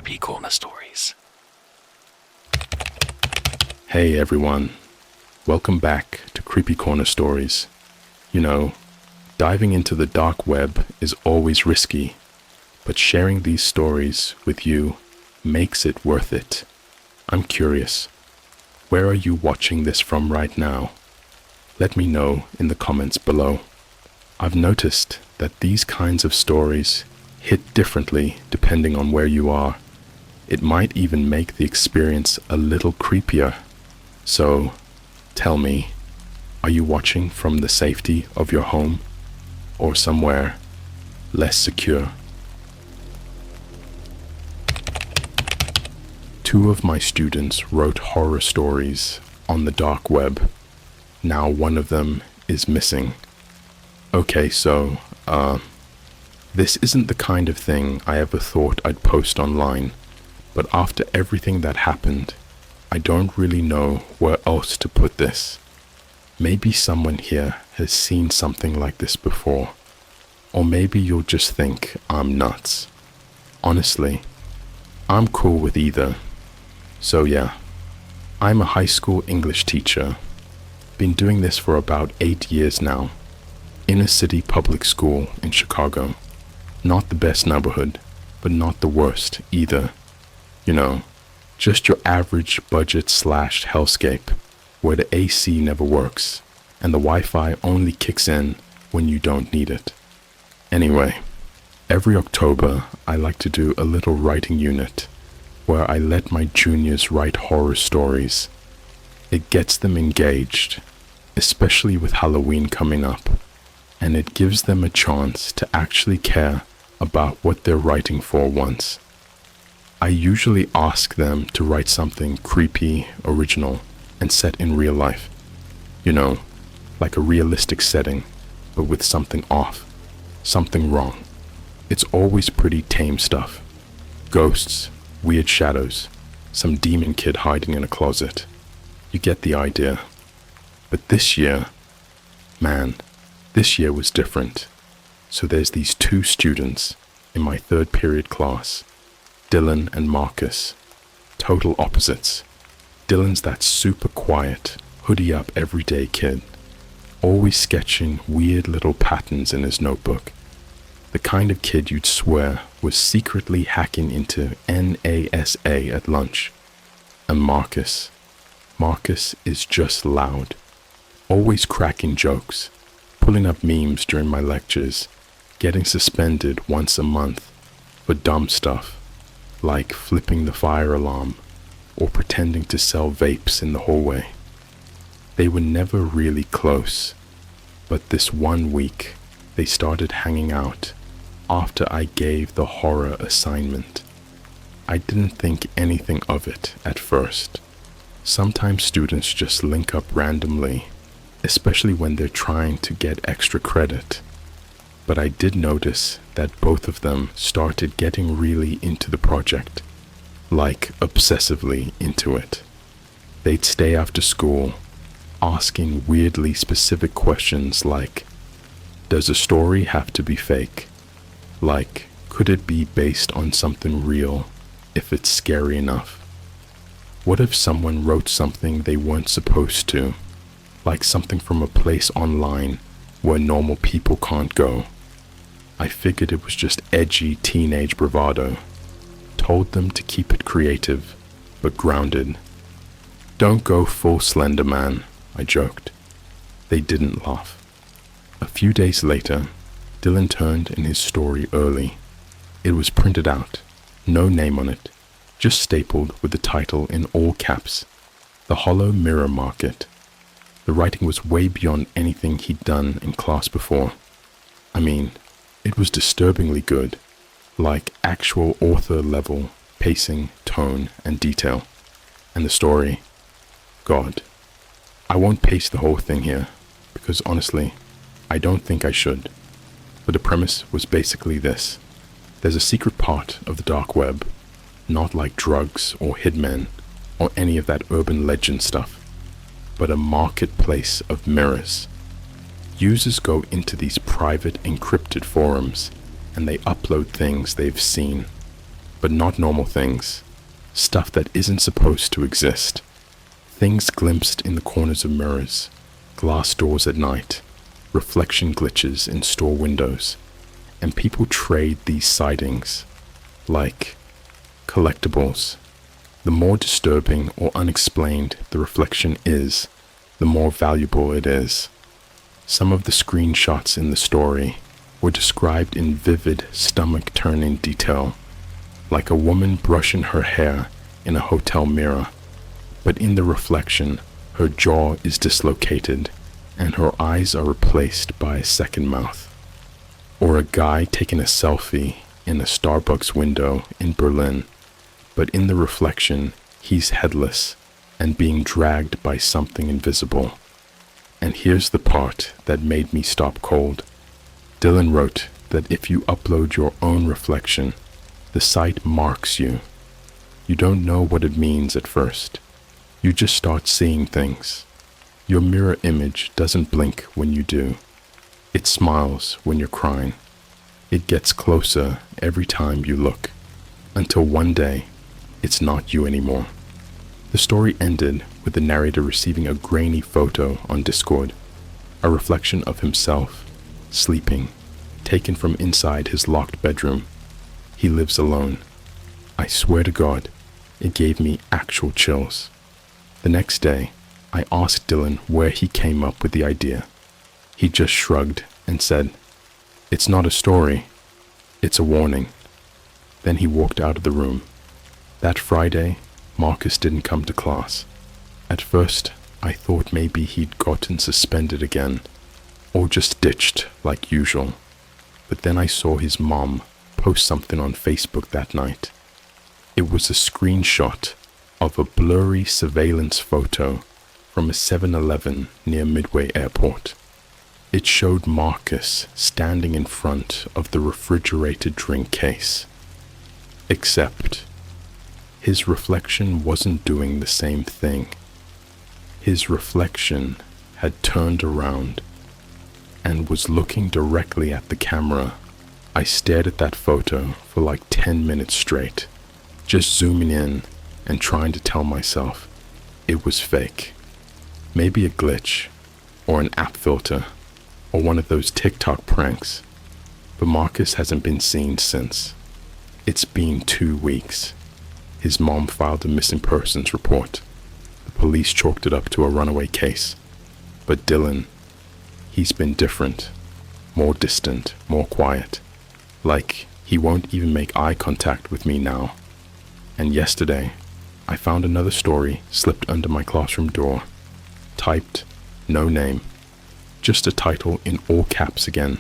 CreepyCorner stories. Hey everyone, welcome back to CreepyCorner stories. You know, diving into the dark web is always risky, but sharing these stories with you makes it worth it. I'm curious, where are you watching this from right now? Let me know in the comments below. I've noticed that these kinds of stories hit differently depending on where you are. It might even make the experience a little creepier. So, tell me, are you watching from the safety of your home or somewhere less secure? Two of my students wrote horror stories on the dark web. Now one of them is missing. Okay, so, this isn't the kind of thing I ever thought I'd post online, but after everything that happened, I don't really know where else to put this. Maybe someone here has seen something like this before, or maybe you'll just think I'm nuts. Honestly, I'm cool with either. So yeah, I'm a high school English teacher. Been doing this for about 8 years now. Inner city public school in Chicago. Not the best neighborhood, but not the worst either. You know, just your average budget / hellscape, where the AC never works, and the Wi-Fi only kicks in when you don't need it. Anyway, every October I like to do a little writing unit, where I let my juniors write horror stories. It gets them engaged, especially with Halloween coming up, and it gives them a chance to actually care about what they're writing for once. I usually ask them to write something creepy, original, and set in real life. You know, like a realistic setting, but with something off, something wrong. It's always pretty tame stuff. Ghosts, weird shadows, some demon kid hiding in a closet. You get the idea. But this year, man, this year was different. So there's these two students in my third period class, Dylan and Marcus. Total opposites. Dylan's that super quiet, hoodie up everyday kid, always sketching weird little patterns in his notebook. The kind of kid you'd swear was secretly hacking into NASA at lunch. And Marcus is just loud, always cracking jokes, pulling up memes during my lectures, getting suspended once a month for dumb stuff, like flipping the fire alarm or pretending to sell vapes in the hallway. They were never really close, but this one week they started hanging out after I gave the horror assignment. I didn't think anything of it at first. Sometimes students just link up randomly, especially when they're trying to get extra credit. But I did notice that both of them started getting really into the project, like obsessively into it. They'd stay after school, asking weirdly specific questions like, does a story have to be fake? Like, could it be based on something real if it's scary enough? What if someone wrote something they weren't supposed to, like something from a place online where normal people can't go? I figured it was just edgy teenage bravado. Told them to keep it creative, but grounded. Don't go full Slender Man, I joked. They didn't laugh. A few days later, Dylan turned in his story early. It was printed out, no name on it, just stapled with the title in all caps, The Hollow Mirror Market. The writing was way beyond anything he'd done in class before. I mean, it was disturbingly good, like actual author level pacing, tone, and detail. And the story, God. I won't paste the whole thing here, because honestly, I don't think I should. But the premise was basically this. There's a secret part of the dark web, not like drugs or hitmen or any of that urban legend stuff, but a marketplace of mirrors. Users go into these private encrypted forums and they upload things they've seen. but not normal things. Stuff that isn't supposed to exist. Things glimpsed in the corners of mirrors, glass doors at night, reflection glitches in store windows, and people trade these sightings like collectibles. The more disturbing or unexplained the reflection is, the more valuable it is. Some of the screenshots in the story were described in vivid, stomach-turning detail, like a woman brushing her hair in a hotel mirror, but in the reflection, her jaw is dislocated and her eyes are replaced by a second mouth. Or a guy taking a selfie in a Starbucks window in Berlin, but in the reflection, he's headless and being dragged by something invisible. And here's the part that made me stop cold. Dylan wrote that if you upload your own reflection, the site marks you. You don't know what it means at first. You just start seeing things. Your mirror image doesn't blink when you do. It smiles when you're crying. It gets closer every time you look, until one day, it's not you anymore. The story ended with the narrator receiving a grainy photo on Discord, a reflection of himself, sleeping, taken from inside his locked bedroom. He lives alone. I swear to God, it gave me actual chills. The next day, I asked Dylan where he came up with the idea. He just shrugged and said, "It's not a story, it's a warning." Then he walked out of the room. That Friday, Marcus didn't come to class. At first, I thought maybe he'd gotten suspended again, or just ditched like usual. But then I saw his mom post something on Facebook that night. It was a screenshot of a blurry surveillance photo from a 7-Eleven near Midway Airport. It showed Marcus standing in front of the refrigerated drink case. Except, his reflection wasn't doing the same thing. His reflection had turned around and was looking directly at the camera. I stared at that photo for like 10 minutes straight, just zooming in and trying to tell myself it was fake. Maybe a glitch, or an app filter, or one of those TikTok pranks. But Marcus hasn't been seen since. It's been 2 weeks. His mom filed a missing persons report. The police chalked it up to a runaway case. But Dylan, he's been different, more distant, more quiet. Like he won't even make eye contact with me now. And yesterday, I found another story slipped under my classroom door. Typed, no name, just a title in all caps again.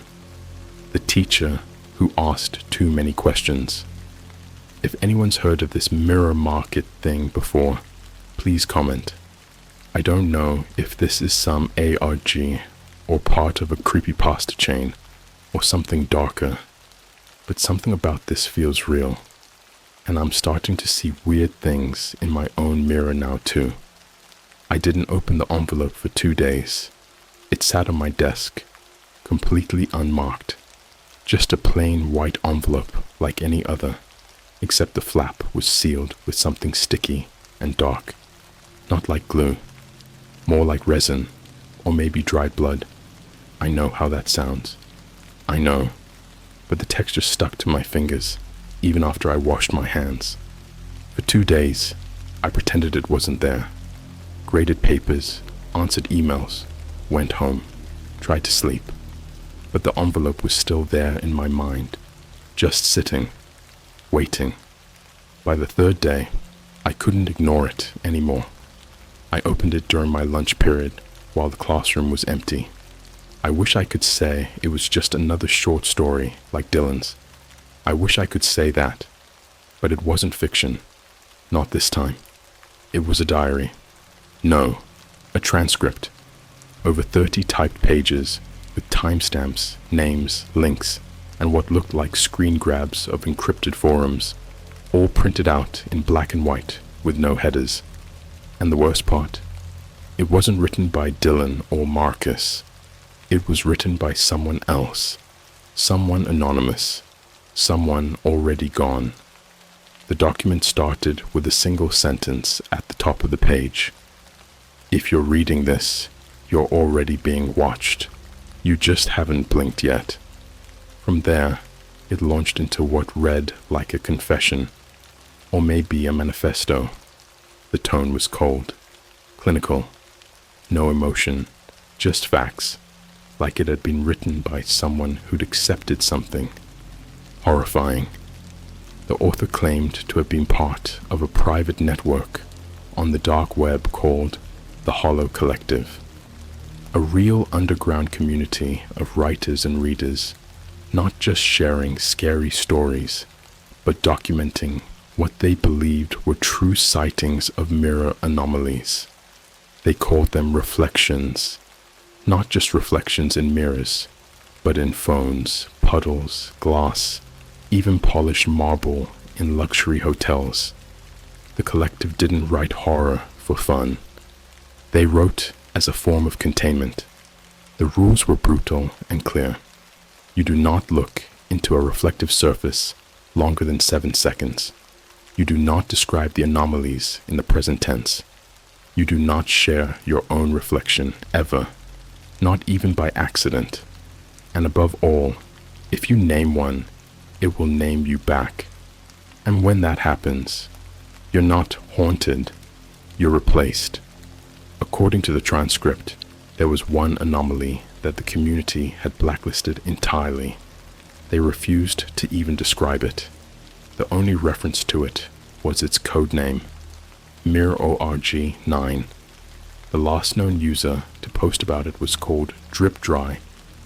The teacher who asked too many questions. If anyone's heard of this mirror market thing before, please comment. I don't know if this is some ARG or part of a creepypasta chain or something darker, but something about this feels real, and I'm starting to see weird things in my own mirror now too. I didn't open the envelope for 2 days. It sat on my desk, completely unmarked. Just a plain white envelope like any other, except the flap was sealed with something sticky and dark. Not like glue, more like resin, or maybe dried blood. I know how that sounds. I know, but the texture stuck to my fingers, even after I washed my hands. For 2 days, I pretended it wasn't there. Graded papers, answered emails, went home, tried to sleep. But the envelope was still there in my mind, just sitting, waiting. By the 3rd day, I couldn't ignore it anymore. I opened it during my lunch period while the classroom was empty. I wish I could say it was just another short story like Dylan's. I wish I could say that, but it wasn't fiction. Not this time. It was a diary. No, a transcript. Over 30 typed pages with timestamps, names, links, and what looked like screen grabs of encrypted forums, all printed out in black and white with no headers. And the worst part, it wasn't written by Dylan or Marcus. It was written by someone else, someone anonymous, someone already gone. The document started with a single sentence at the top of the page. If you're reading this, you're already being watched. You just haven't blinked yet. From there, it launched into what read like a confession, or maybe a manifesto. The tone was cold, clinical, no emotion, just facts, like it had been written by someone who'd accepted something. Horrifying. The author claimed to have been part of a private network on the dark web called the Hollow Collective, a real underground community of writers and readers, not just sharing scary stories, but documenting what they believed were true sightings of mirror anomalies. They called them reflections, not just reflections in mirrors, but in phones, puddles, glass, even polished marble in luxury hotels. The collective didn't write horror for fun. They wrote as a form of containment. The rules were brutal and clear. You do not look into a reflective surface longer than 7 seconds. You do not describe the anomalies in the present tense. You do not share your own reflection ever, not even by accident. And above all, if you name one, it will name you back. And when that happens, you're not haunted, you're replaced. According to the transcript, there was one anomaly that the community had blacklisted entirely. They refused to even describe it. The only reference to it was its code name, MirrorORG9. The last known user to post about it was called DripDry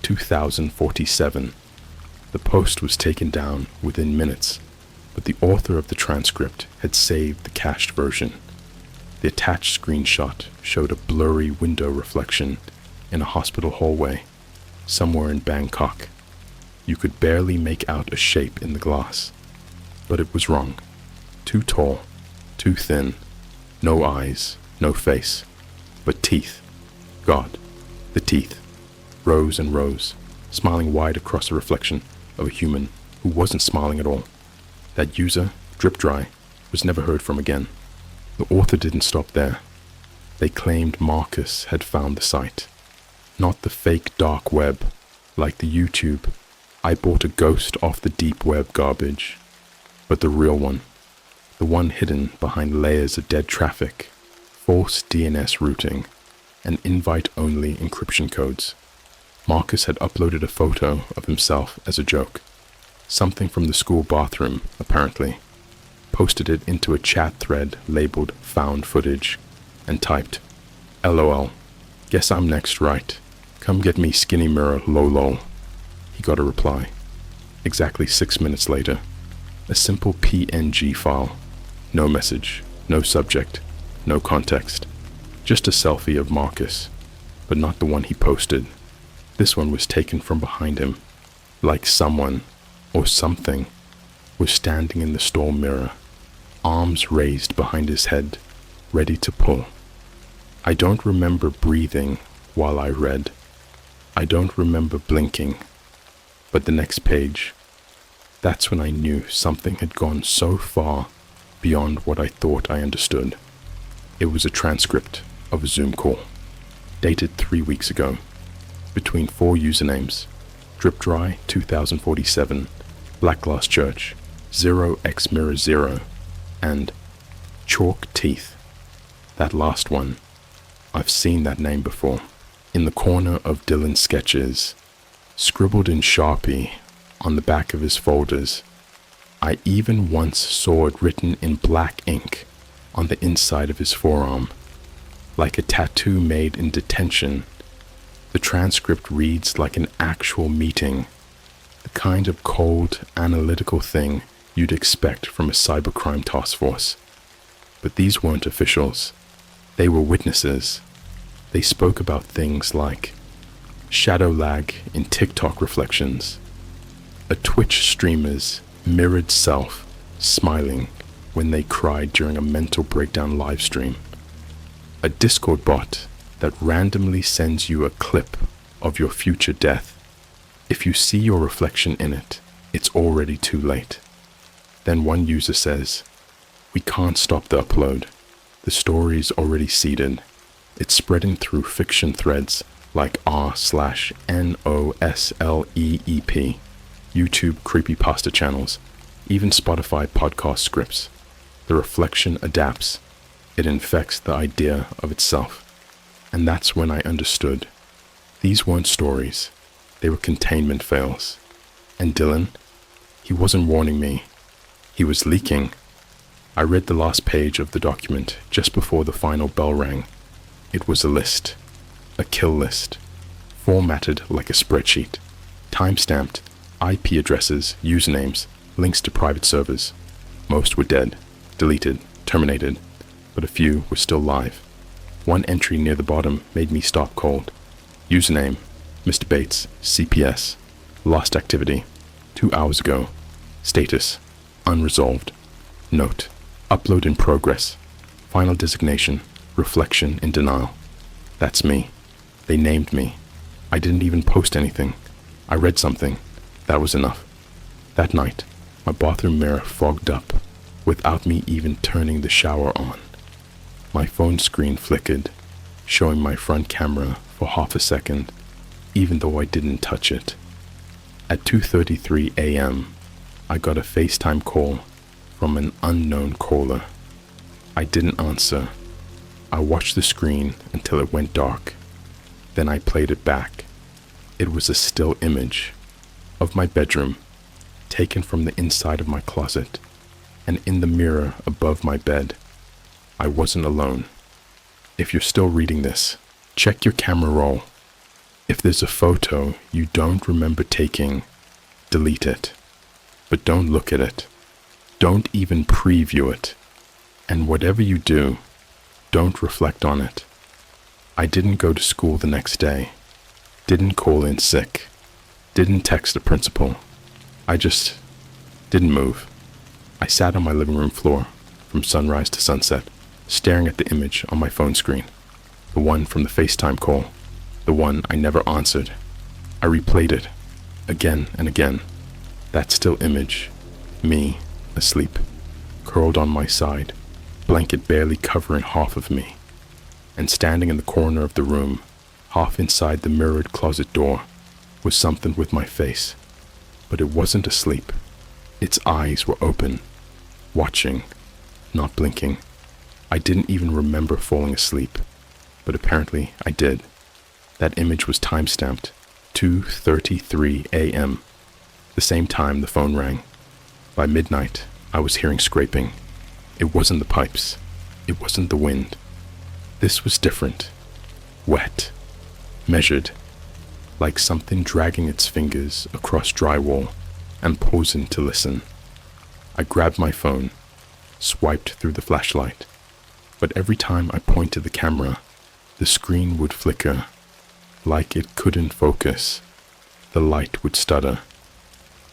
2047. The post was taken down within minutes, but the author of the transcript had saved the cached version. The attached screenshot showed a blurry window reflection in a hospital hallway, somewhere in Bangkok. You could barely make out a shape in the glass, but it was wrong. Too tall, too thin, no eyes, no face, but teeth. God, the teeth. Rows and rows, smiling wide across the reflection of a human who wasn't smiling at all. That user, DripDry, was never heard from again. The author didn't stop there. They claimed Marcus had found the site. Not the fake dark web, like the YouTube "I bought a ghost off the deep web" garbage, but the real one. The one hidden behind layers of dead traffic, false DNS routing, and invite-only encryption codes. Marcus had uploaded a photo of himself as a joke. Something from the school bathroom, apparently. Posted it into a chat thread labeled "found footage" and typed, "LOL, guess I'm next, right? Come get me skinny mirror lol." He got a reply. Exactly 6 minutes later. A simple PNG file. No message, no subject, no context. Just a selfie of Marcus, but not the one he posted. This one was taken from behind him, like someone, or something, was standing in the store mirror, arms raised behind his head, ready to pull. I don't remember breathing while I read. I don't remember blinking. But the next page, that's when I knew something had gone so far beyond what I thought I understood. It was a transcript of a Zoom call, dated 3 weeks ago, between 4 usernames: DripDry 2047, Black Glass Church, 0xMirror0, and Chalk Teeth. That last one, I've seen that name before, in the corner of Dylan's sketches, scribbled in Sharpie on the back of his folders. I even once saw it written in black ink on the inside of his forearm, like a tattoo made in detention. The transcript reads like an actual meeting, the kind of cold, analytical thing you'd expect from a cybercrime task force. But these weren't officials. They were witnesses. They spoke about things like shadow lag in TikTok reflections, a Twitch streamer's mirrored self smiling when they cried during a mental breakdown live stream, a Discord bot that randomly sends you a clip of your future death. If you see your reflection in it, it's already too late. Then one user says, We can't stop the upload. The story's already seeded. It's spreading through fiction threads like r/NOSLEEP, YouTube Creepypasta channels, even Spotify podcast scripts. The reflection adapts. It infects the idea of itself. And that's when I understood. These weren't stories. They were containment fails. And Dylan, he wasn't warning me. He was leaking. I read the last page of the document just before the final bell rang. It was a list. A kill list. Formatted like a spreadsheet. Time-stamped. IP addresses, usernames, links to private servers. Most were dead, deleted, terminated, but a few were still live. One entry near the bottom made me stop cold. Username, Mr. Bates, CPS. Lost activity, 2 hours ago. Status, unresolved. Note, upload in progress. Final designation, reflection in denial. That's me. They named me. I didn't even post anything. I read something. That was enough. That night, my bathroom mirror fogged up without me even turning the shower on. My phone screen flickered, showing my front camera for half a second, even though I didn't touch it. At 2:33 a.m., I got a FaceTime call from an unknown caller. I didn't answer. I watched the screen until it went dark. Then I played it back. It was a still image of my bedroom, taken from the inside of my closet, and in the mirror above my bed. I wasn't alone. If you're still reading this, check your camera roll. If there's a photo you don't remember taking, delete it. But don't look at it. Don't even preview it. And whatever you do, don't reflect on it. I didn't go to school the next day. Didn't call in sick. Didn't text the principal. I just didn't move. I sat on my living room floor from sunrise to sunset, staring at the image on my phone screen. The one from the FaceTime call. The one I never answered. I replayed it again and again. That still image. Me, asleep, curled on my side, blanket barely covering half of me. And standing in the corner of the room, half inside the mirrored closet door, was something with my face. But it wasn't asleep. Its eyes were open, watching, not blinking. I didn't even remember falling asleep, but apparently I did. That image was time-stamped, 2:33 a.m., the same time the phone rang. By midnight, I was hearing scraping. It wasn't the pipes. It wasn't the wind. This was different. Wet. Measured. Like something dragging its fingers across drywall and pausing to listen. I grabbed my phone, swiped through the flashlight, but every time I pointed the camera, the screen would flicker, like it couldn't focus. The light would stutter,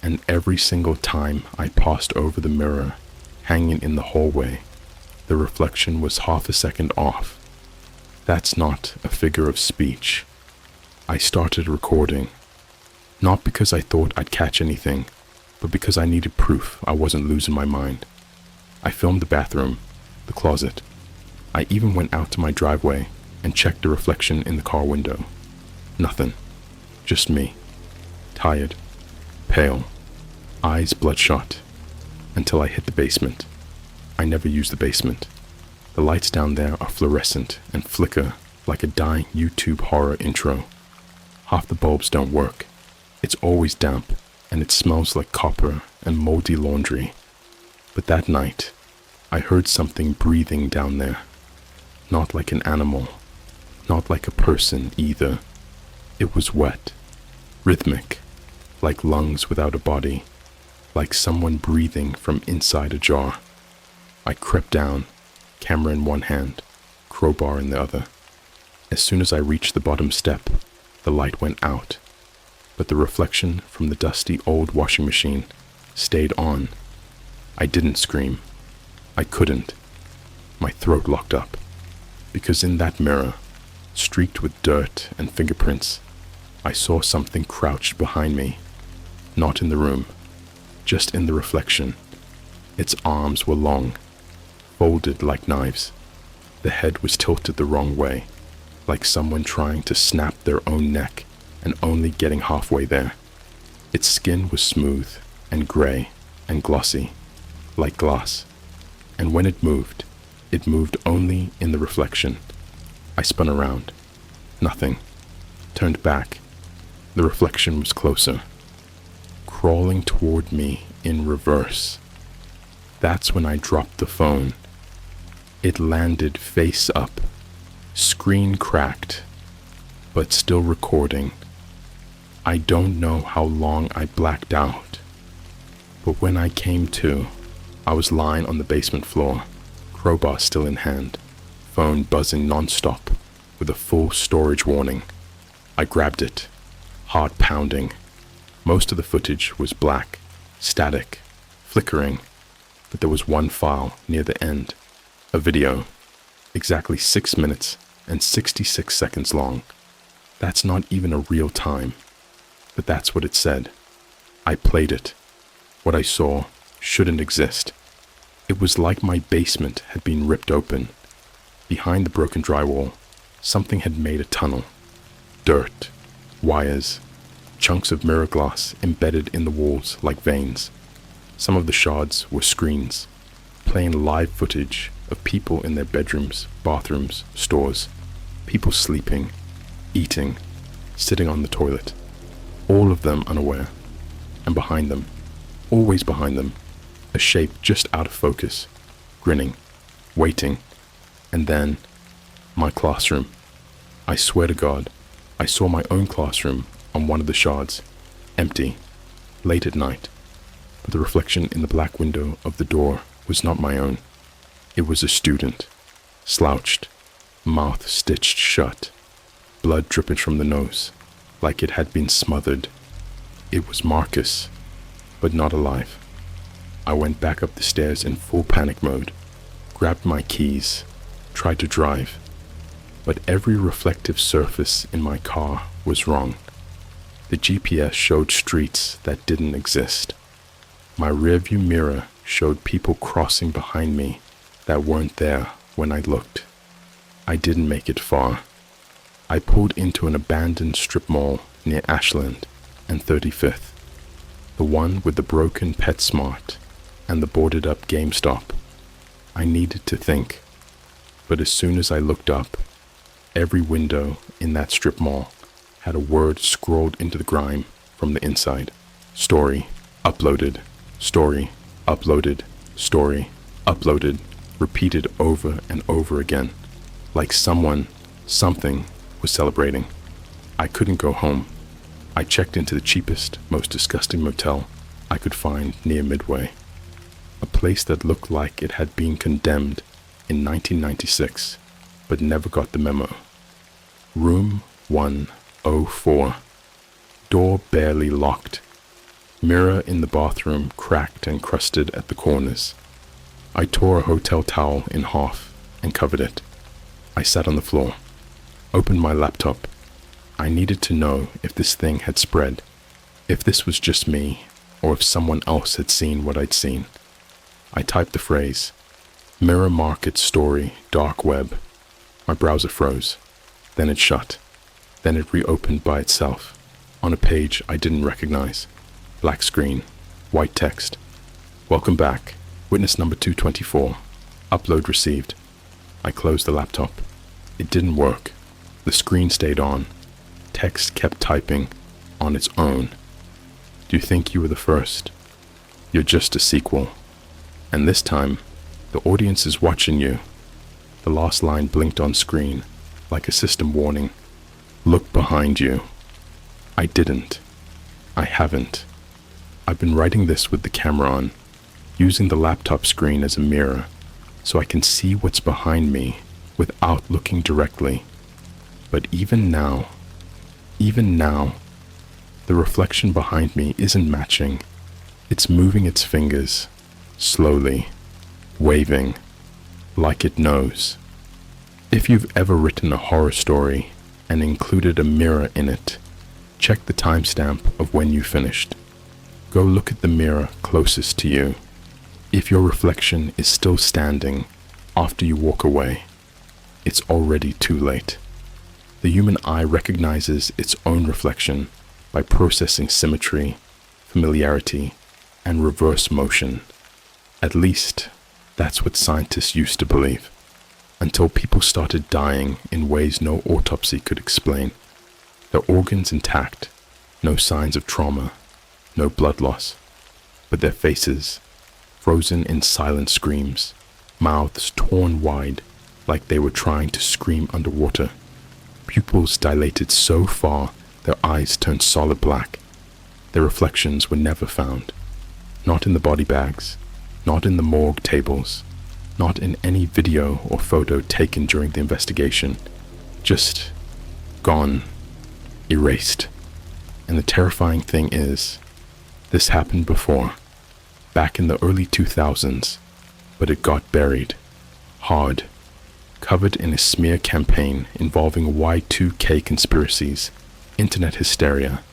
and every single time I passed over the mirror hanging in the hallway, the reflection was half a second off. That's not a figure of speech. I started recording, not because I thought I'd catch anything, but because I needed proof I wasn't losing my mind. I filmed the bathroom, the closet. I even went out to my driveway and checked the reflection in the car window. Nothing. Just me. Tired. Pale. Eyes bloodshot. Until I hit the basement. I never use the basement. The lights down there are fluorescent and flicker like a dying YouTube horror intro. Half the bulbs don't work. It's always damp, and it smells like copper and moldy laundry. But that night, I heard something breathing down there. Not like an animal. Not like a person either. It was wet. Rhythmic. Like lungs without a body. Like someone breathing from inside a jar. I crept down, camera in one hand, crowbar in the other. As soon as I reached the bottom step, the light went out, but the reflection from the dusty old washing machine stayed on. I didn't scream. I couldn't. My throat locked up, because in that mirror, streaked with dirt and fingerprints, I saw something crouched behind me, not in the room, just in the reflection. Its arms were long, folded like knives. The head was tilted the wrong way, like someone trying to snap their own neck and only getting halfway there. Its skin was smooth and gray and glossy, like glass, and when it moved only in the reflection. I spun around. Nothing. Turned back. The reflection was closer, crawling toward me in reverse. That's when I dropped the phone. It landed face up, screen cracked, but still recording. I don't know how long I blacked out, but when I came to, I was lying on the basement floor, crowbar still in hand, phone buzzing non-stop with a full storage warning. I grabbed it, heart pounding. Most of the footage was black, static, flickering, but there was one file near the end, a video, exactly 6 minutes and 66 seconds long. That's not even a real time, but that's what it said. I played it. What I saw shouldn't exist. It was like my basement had been ripped open. Behind the broken drywall, something had made a tunnel. Dirt, wires, chunks of mirror glass embedded in the walls like veins. Some of the shards were screens, playing live footage of people in their bedrooms, bathrooms, stores, people sleeping, eating, sitting on the toilet, all of them unaware. And behind them, always behind them, a shape just out of focus, grinning, waiting, and then my classroom. I swear to God, I saw my own classroom on one of the shards, empty, late at night, but the reflection in the black window of the door was not my own. It was a student, slouched, mouth stitched shut, blood dripping from the nose, like it had been smothered. It was Marcus, but not alive. I went back up the stairs in full panic mode, grabbed my keys, tried to drive, but every reflective surface in my car was wrong. The GPS showed streets that didn't exist. My rearview mirror showed people crossing behind me that weren't there when I looked. I didn't make it far. I pulled into an abandoned strip mall near Ashland and 35th, the one with the broken PetSmart and the boarded up GameStop. I needed to think, but as soon as I looked up, every window in that strip mall had a word scrawled into the grime from the inside. Story, uploaded, story, uploaded, story, uploaded, repeated over and over again, like something was celebrating. I couldn't go home. I checked into the cheapest, most disgusting motel I could find near Midway, a place that looked like it had been condemned in 1996, but never got the memo. Room 104. Door barely locked. Mirror in the bathroom cracked and crusted at the corners. I tore a hotel towel in half and covered it. I sat on the floor, opened my laptop. I needed to know if this thing had spread, if this was just me, or if someone else had seen what I'd seen. I typed the phrase, Mirror Market Story, Dark Web. My browser froze. Then it shut. Then it reopened by itself, on a page I didn't recognize. Black screen, white text. Welcome back. Witness number 224. Upload received. I closed the laptop. It didn't work. The screen stayed on. Text kept typing on its own. Do you think you were the first? You're just a sequel. And this time, the audience is watching you. The last line blinked on screen, like a system warning. Look behind you. I didn't. I haven't. I've been writing this with the camera on, using the laptop screen as a mirror, so I can see what's behind me without looking directly. But even now, the reflection behind me isn't matching. It's moving its fingers, slowly, waving, like it knows. If you've ever written a horror story and included a mirror in it, check the timestamp of when you finished. Go look at the mirror closest to you. If your reflection is still standing, after you walk away, it's already too late. The human eye recognizes its own reflection by processing symmetry, familiarity, and reverse motion. At least, that's what scientists used to believe, until people started dying in ways no autopsy could explain. Their organs intact, no signs of trauma, no blood loss, but their faces, frozen in silent screams, mouths torn wide like they were trying to scream underwater, pupils dilated so far their eyes turned solid black. Their reflections were never found, not in the body bags, not in the morgue tables, not in any video or photo taken during the investigation, just gone, erased. And the terrifying thing is, this happened before, back in the early 2000s, but it got buried, hard, covered in a smear campaign involving Y2K conspiracies, internet hysteria,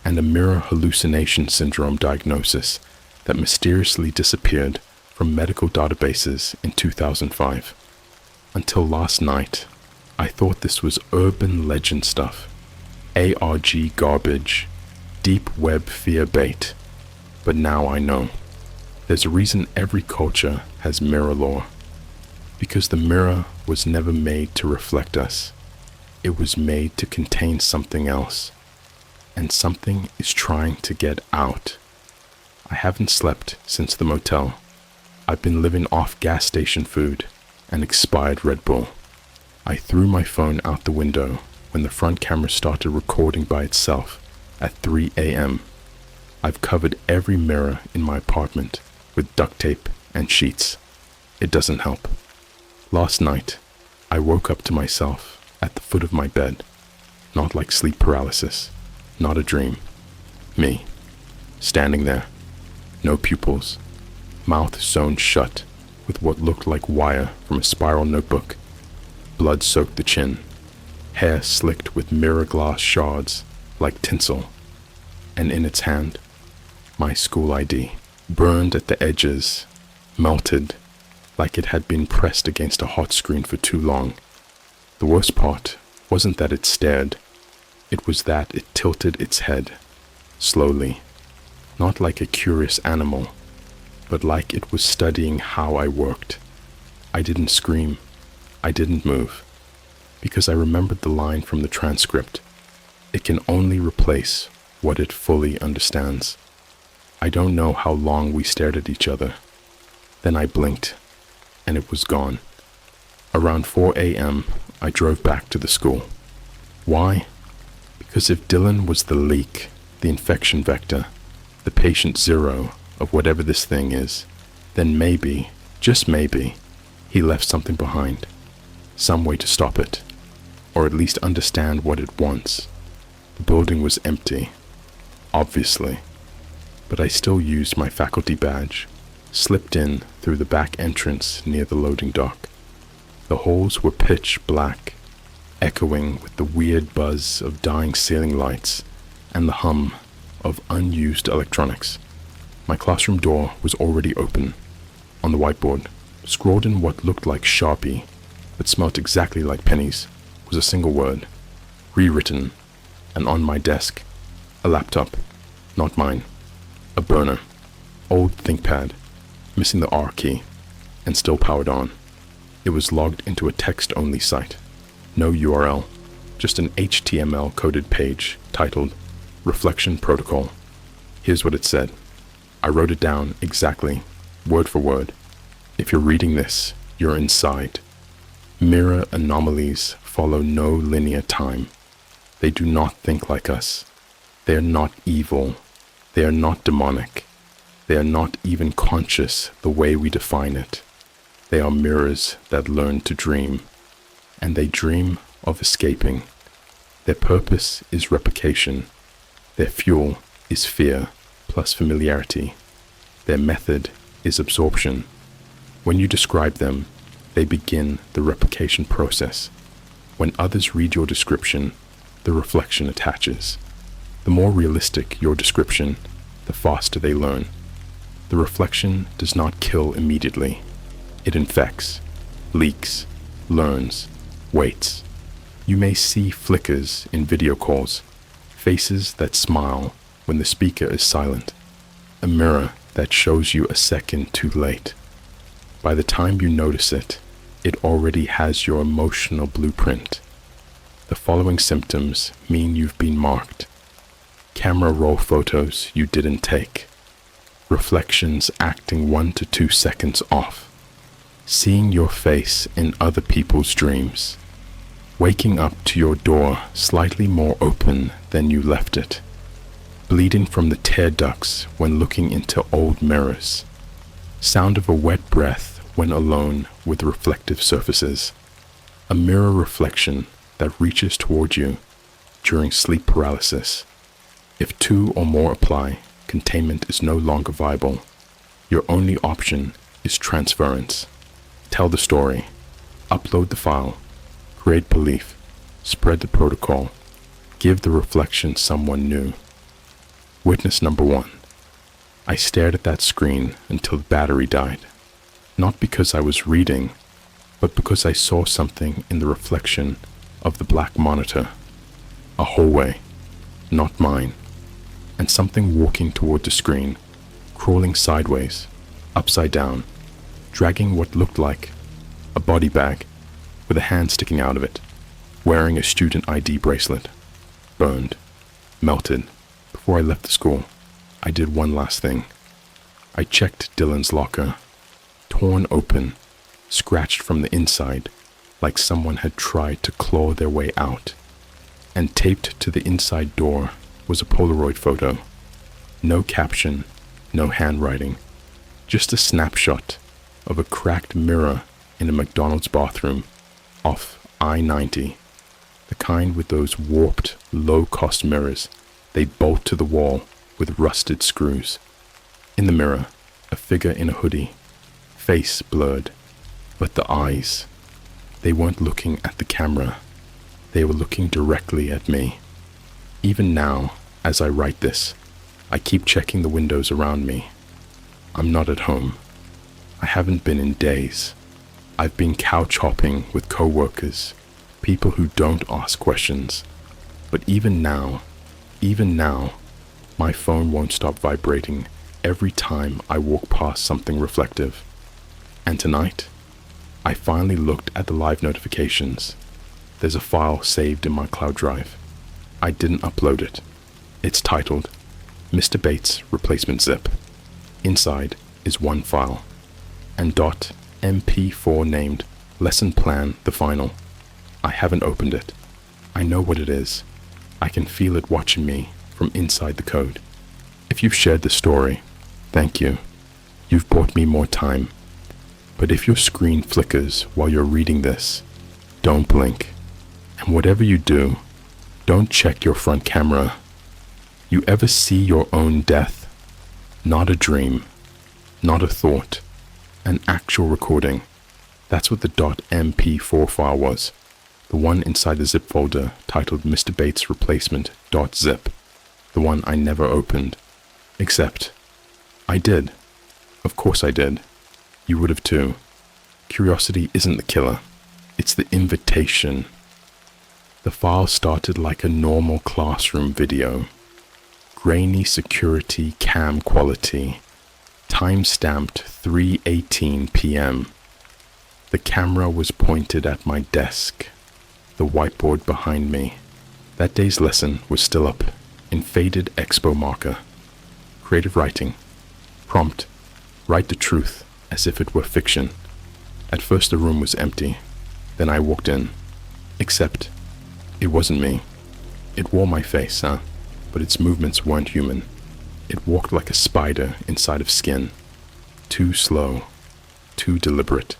and a mirror hallucination syndrome diagnosis that mysteriously disappeared from medical databases in 2005. Until last night, I thought this was urban legend stuff, ARG garbage, deep web fear bait, but now I know. There's a reason every culture has mirror lore, because the mirror was never made to reflect us. It was made to contain something else, and something is trying to get out. I haven't slept since the motel. I've been living off gas station food and expired Red Bull. I threw my phone out the window when the front camera started recording by itself at 3 a.m. I've covered every mirror in my apartment with duct tape and sheets. It doesn't help. Last night, I woke up to myself at the foot of my bed, not like sleep paralysis, not a dream. Me, standing there, no pupils, mouth sewn shut with what looked like wire from a spiral notebook. Blood soaked the chin, hair slicked with mirror glass shards like tinsel, and in its hand, my school ID, burned at the edges, melted like it had been pressed against a hot screen for too long. The worst part wasn't that it stared, it was that it tilted its head, slowly, not like a curious animal, but like it was studying how I worked. I didn't scream, I didn't move, because I remembered the line from the transcript. It can only replace what it fully understands. I don't know how long we stared at each other. Then I blinked, and it was gone. Around 4 a.m., I drove back to the school. Why? Because if Dylan was the leak, the infection vector, the patient zero of whatever this thing is, then maybe, just maybe, he left something behind. Some way to stop it, or at least understand what it wants. The building was empty, obviously, but I still used my faculty badge, slipped in through the back entrance near the loading dock. The halls were pitch black, echoing with the weird buzz of dying ceiling lights and the hum of unused electronics. My classroom door was already open. On the whiteboard, scrawled in what looked like Sharpie, but smelt exactly like pennies, was a single word, rewritten, and on my desk, a laptop, not mine, a burner, old ThinkPad, missing the R key, and still powered on. It was logged into a text-only site. No URL, just an HTML-coded page titled Reflection Protocol. Here's what it said. I wrote it down exactly, word for word. If you're reading this, you're inside. Mirror anomalies follow no linear time. They do not think like us. They are not evil. They are not demonic. They are not even conscious the way we define it. They are mirrors that learn to dream, and they dream of escaping. Their purpose is replication. Their fuel is fear plus familiarity. Their method is absorption. When you describe them, they begin the replication process. When others read your description, the reflection attaches. The more realistic your description, the faster they learn. The reflection does not kill immediately. It infects, leaks, learns, waits. You may see flickers in video calls, faces that smile when the speaker is silent, a mirror that shows you a second too late. By the time you notice it, it already has your emotional blueprint. The following symptoms mean you've been marked. Camera roll photos you didn't take. Reflections acting 1 to 2 seconds off. Seeing your face in other people's dreams. Waking up to your door slightly more open than you left it. Bleeding from the tear ducts when looking into old mirrors. Sound of a wet breath when alone with reflective surfaces. A mirror reflection that reaches toward you during sleep paralysis. If 2 or more apply, containment is no longer viable. Your only option is transference. Tell the story, upload the file, create belief, spread the protocol, give the reflection someone new. Witness number 1. I stared at that screen until the battery died. Not because I was reading, but because I saw something in the reflection of the black monitor. A hallway, not mine, and something walking toward the screen, crawling sideways, upside down, dragging what looked like a body bag with a hand sticking out of it, wearing a student ID bracelet. Burned, melted. Before I left the school, I did one last thing. I checked Dylan's locker. Torn open, scratched from the inside, like someone had tried to claw their way out. And taped to the inside door was a Polaroid photo. No caption, no handwriting, just a snapshot of a cracked mirror in a McDonald's bathroom off I-90. The kind with those warped, low-cost mirrors they bolt to the wall with rusted screws. In the mirror, a figure in a hoodie. Face blurred, but the eyes, they weren't looking at the camera. They were looking directly at me. Even now, as I write this, I keep checking the windows around me. I'm not at home. I haven't been in days. I've been couch hopping with co-workers, people who don't ask questions. But even now, my phone won't stop vibrating every time I walk past something reflective. And tonight, I finally looked at the live notifications. There's a file saved in my cloud drive. I didn't upload it. It's titled, Mr. Bates Replacement Zip. Inside is one file, and .mp4 named Lesson Plan the Final. I haven't opened it. I know what it is. I can feel it watching me from inside the code. If you've shared the story, thank you. You've bought me more time. But if your screen flickers while you're reading this, don't blink. And whatever you do, don't check your front camera. You ever see your own death? Not a dream, not a thought, an actual recording. That's what the .mp4 file was. The one inside the zip folder titled Mr. Bates Replacement .zip. The one I never opened. Except, I did. Of course I did. You would have too. Curiosity isn't the killer. It's the invitation. The file started like a normal classroom video. Grainy security cam quality. Time-stamped 3:18 p.m. The camera was pointed at my desk. The whiteboard behind me. That day's lesson was still up in faded expo marker. Creative writing. Prompt. Write the truth as if it were fiction. At first the room was empty. Then I walked in. Except, it wasn't me. It wore my face, but its movements weren't human. It walked like a spider inside of skin. Too slow. Too deliberate.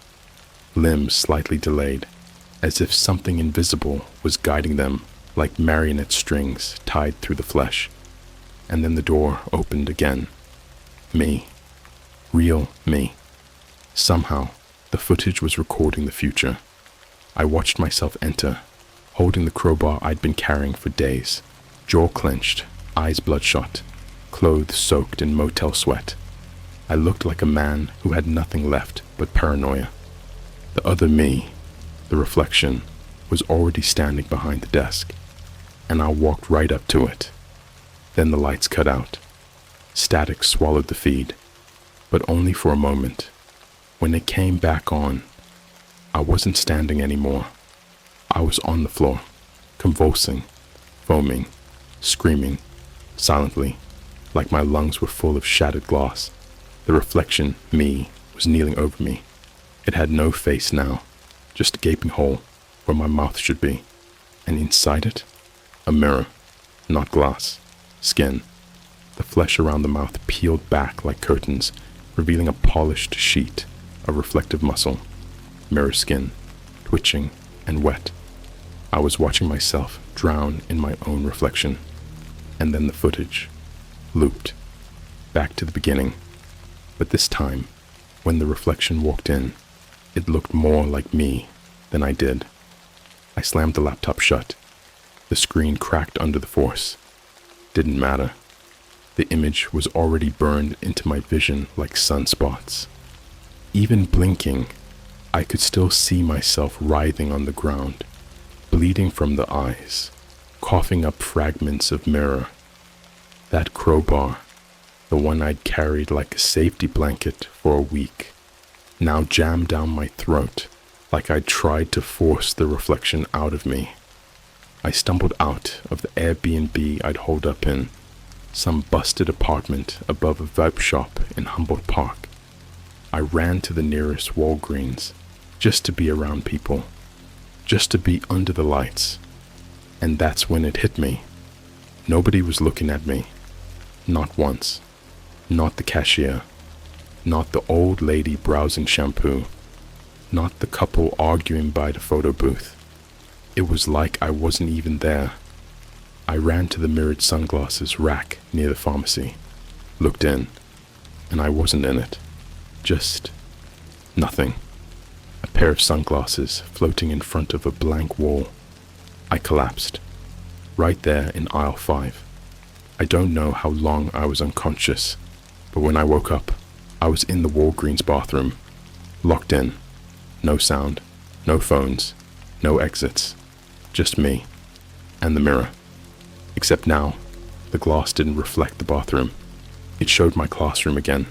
Limbs slightly delayed, as if something invisible was guiding them like marionette strings tied through the flesh. And then the door opened again. Me. Real me. Somehow, the footage was recording the future. I watched myself enter, holding the crowbar I'd been carrying for days, jaw clenched, eyes bloodshot, clothes soaked in motel sweat. I looked like a man who had nothing left but paranoia. The other me, the reflection, was already standing behind the desk, and I walked right up to it. Then the lights cut out. Static swallowed the feed, but only for a moment. When it came back on, I wasn't standing anymore. I was on the floor, convulsing, foaming, screaming, silently, like my lungs were full of shattered glass. The reflection, me, was kneeling over me. It had no face now, just a gaping hole where my mouth should be, and inside it, a mirror, not glass, skin. The flesh around the mouth peeled back like curtains, revealing a polished sheet of reflective muscle, mirror skin, twitching and wet. I was watching myself drown in my own reflection, and then the footage looped back to the beginning. But this time, when the reflection walked in, it looked more like me than I did. I slammed the laptop shut. The screen cracked under the force. Didn't matter. The image was already burned into my vision like sunspots. Even blinking, I could still see myself writhing on the ground, bleeding from the eyes, coughing up fragments of mirror. That crowbar, the one I'd carried like a safety blanket for a week, now jammed down my throat like I'd tried to force the reflection out of me. I stumbled out of the Airbnb I'd holed up in, some busted apartment above a vape shop in Humboldt Park. I ran to the nearest Walgreens just to be around people, just to be under the lights. And that's when it hit me. Nobody was looking at me. Not once. Not the cashier. Not the old lady browsing shampoo. Not the couple arguing by the photo booth. It was like I wasn't even there. I ran to the mirrored sunglasses rack near the pharmacy, looked in, and I wasn't in it. Just nothing. A pair of sunglasses floating in front of a blank wall. I collapsed, right there in aisle 5. I don't know how long I was unconscious, but when I woke up, I was in the Walgreens bathroom, locked in. No sound, no phones, no exits, just me and the mirror. Except now, the glass didn't reflect the bathroom. It showed my classroom again,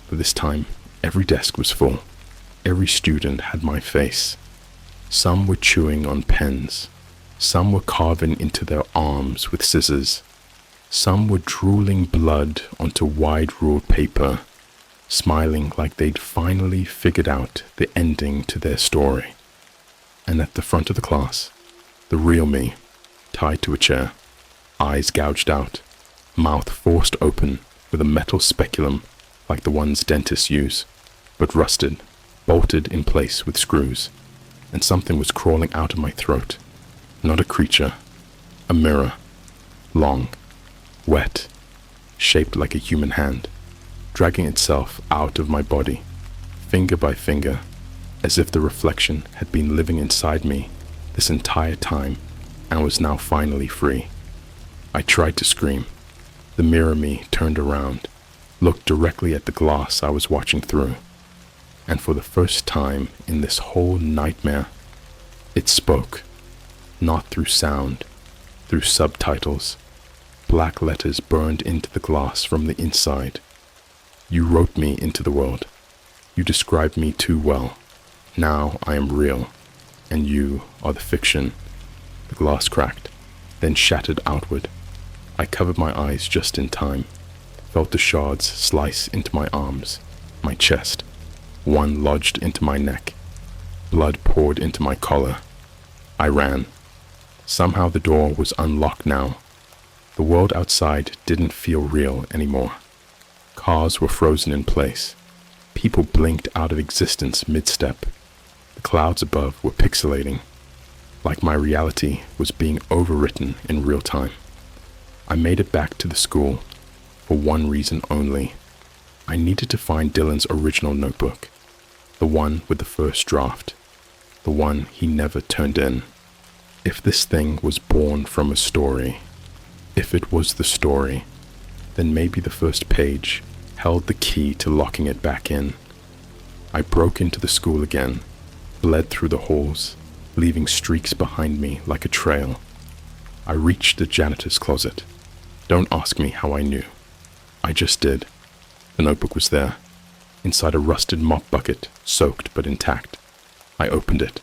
but this time, every desk was full. Every student had my face. Some were chewing on pens. Some were carving into their arms with scissors. Some were drooling blood onto wide-ruled paper, smiling like they'd finally figured out the ending to their story. And at the front of the class, the real me, tied to a chair, eyes gouged out, mouth forced open with a metal speculum like the ones dentists use, but rusted, bolted in place with screws, and something was crawling out of my throat. Not a creature, a mirror, long, wet, shaped like a human hand, dragging itself out of my body, finger by finger, as if the reflection had been living inside me this entire time and was now finally free. I tried to scream. The mirror me turned around, looked directly at the glass I was watching through, and for the first time in this whole nightmare, it spoke, not through sound, through subtitles. Black letters burned into the glass from the inside. You wrote me into the world. You described me too well. Now I am real, and you are the fiction. The glass cracked, then shattered outward. I covered my eyes just in time, felt the shards slice into my arms, my chest. One lodged into my neck. Blood poured into my collar. I ran. Somehow the door was unlocked now. The world outside didn't feel real anymore. Cars were frozen in place. People blinked out of existence mid-step. The clouds above were pixelating, like my reality was being overwritten in real time. I made it back to the school for one reason only. I needed to find Dylan's original notebook, the one with the first draft, the one he never turned in. If this thing was born from a story, if it was the story, then maybe the first page held the key to locking it back in. I broke into the school again, bled through the halls, leaving streaks behind me like a trail. I reached the janitor's closet. Don't ask me how I knew. I just did. The notebook was there, inside a rusted mop bucket, soaked but intact. I opened it.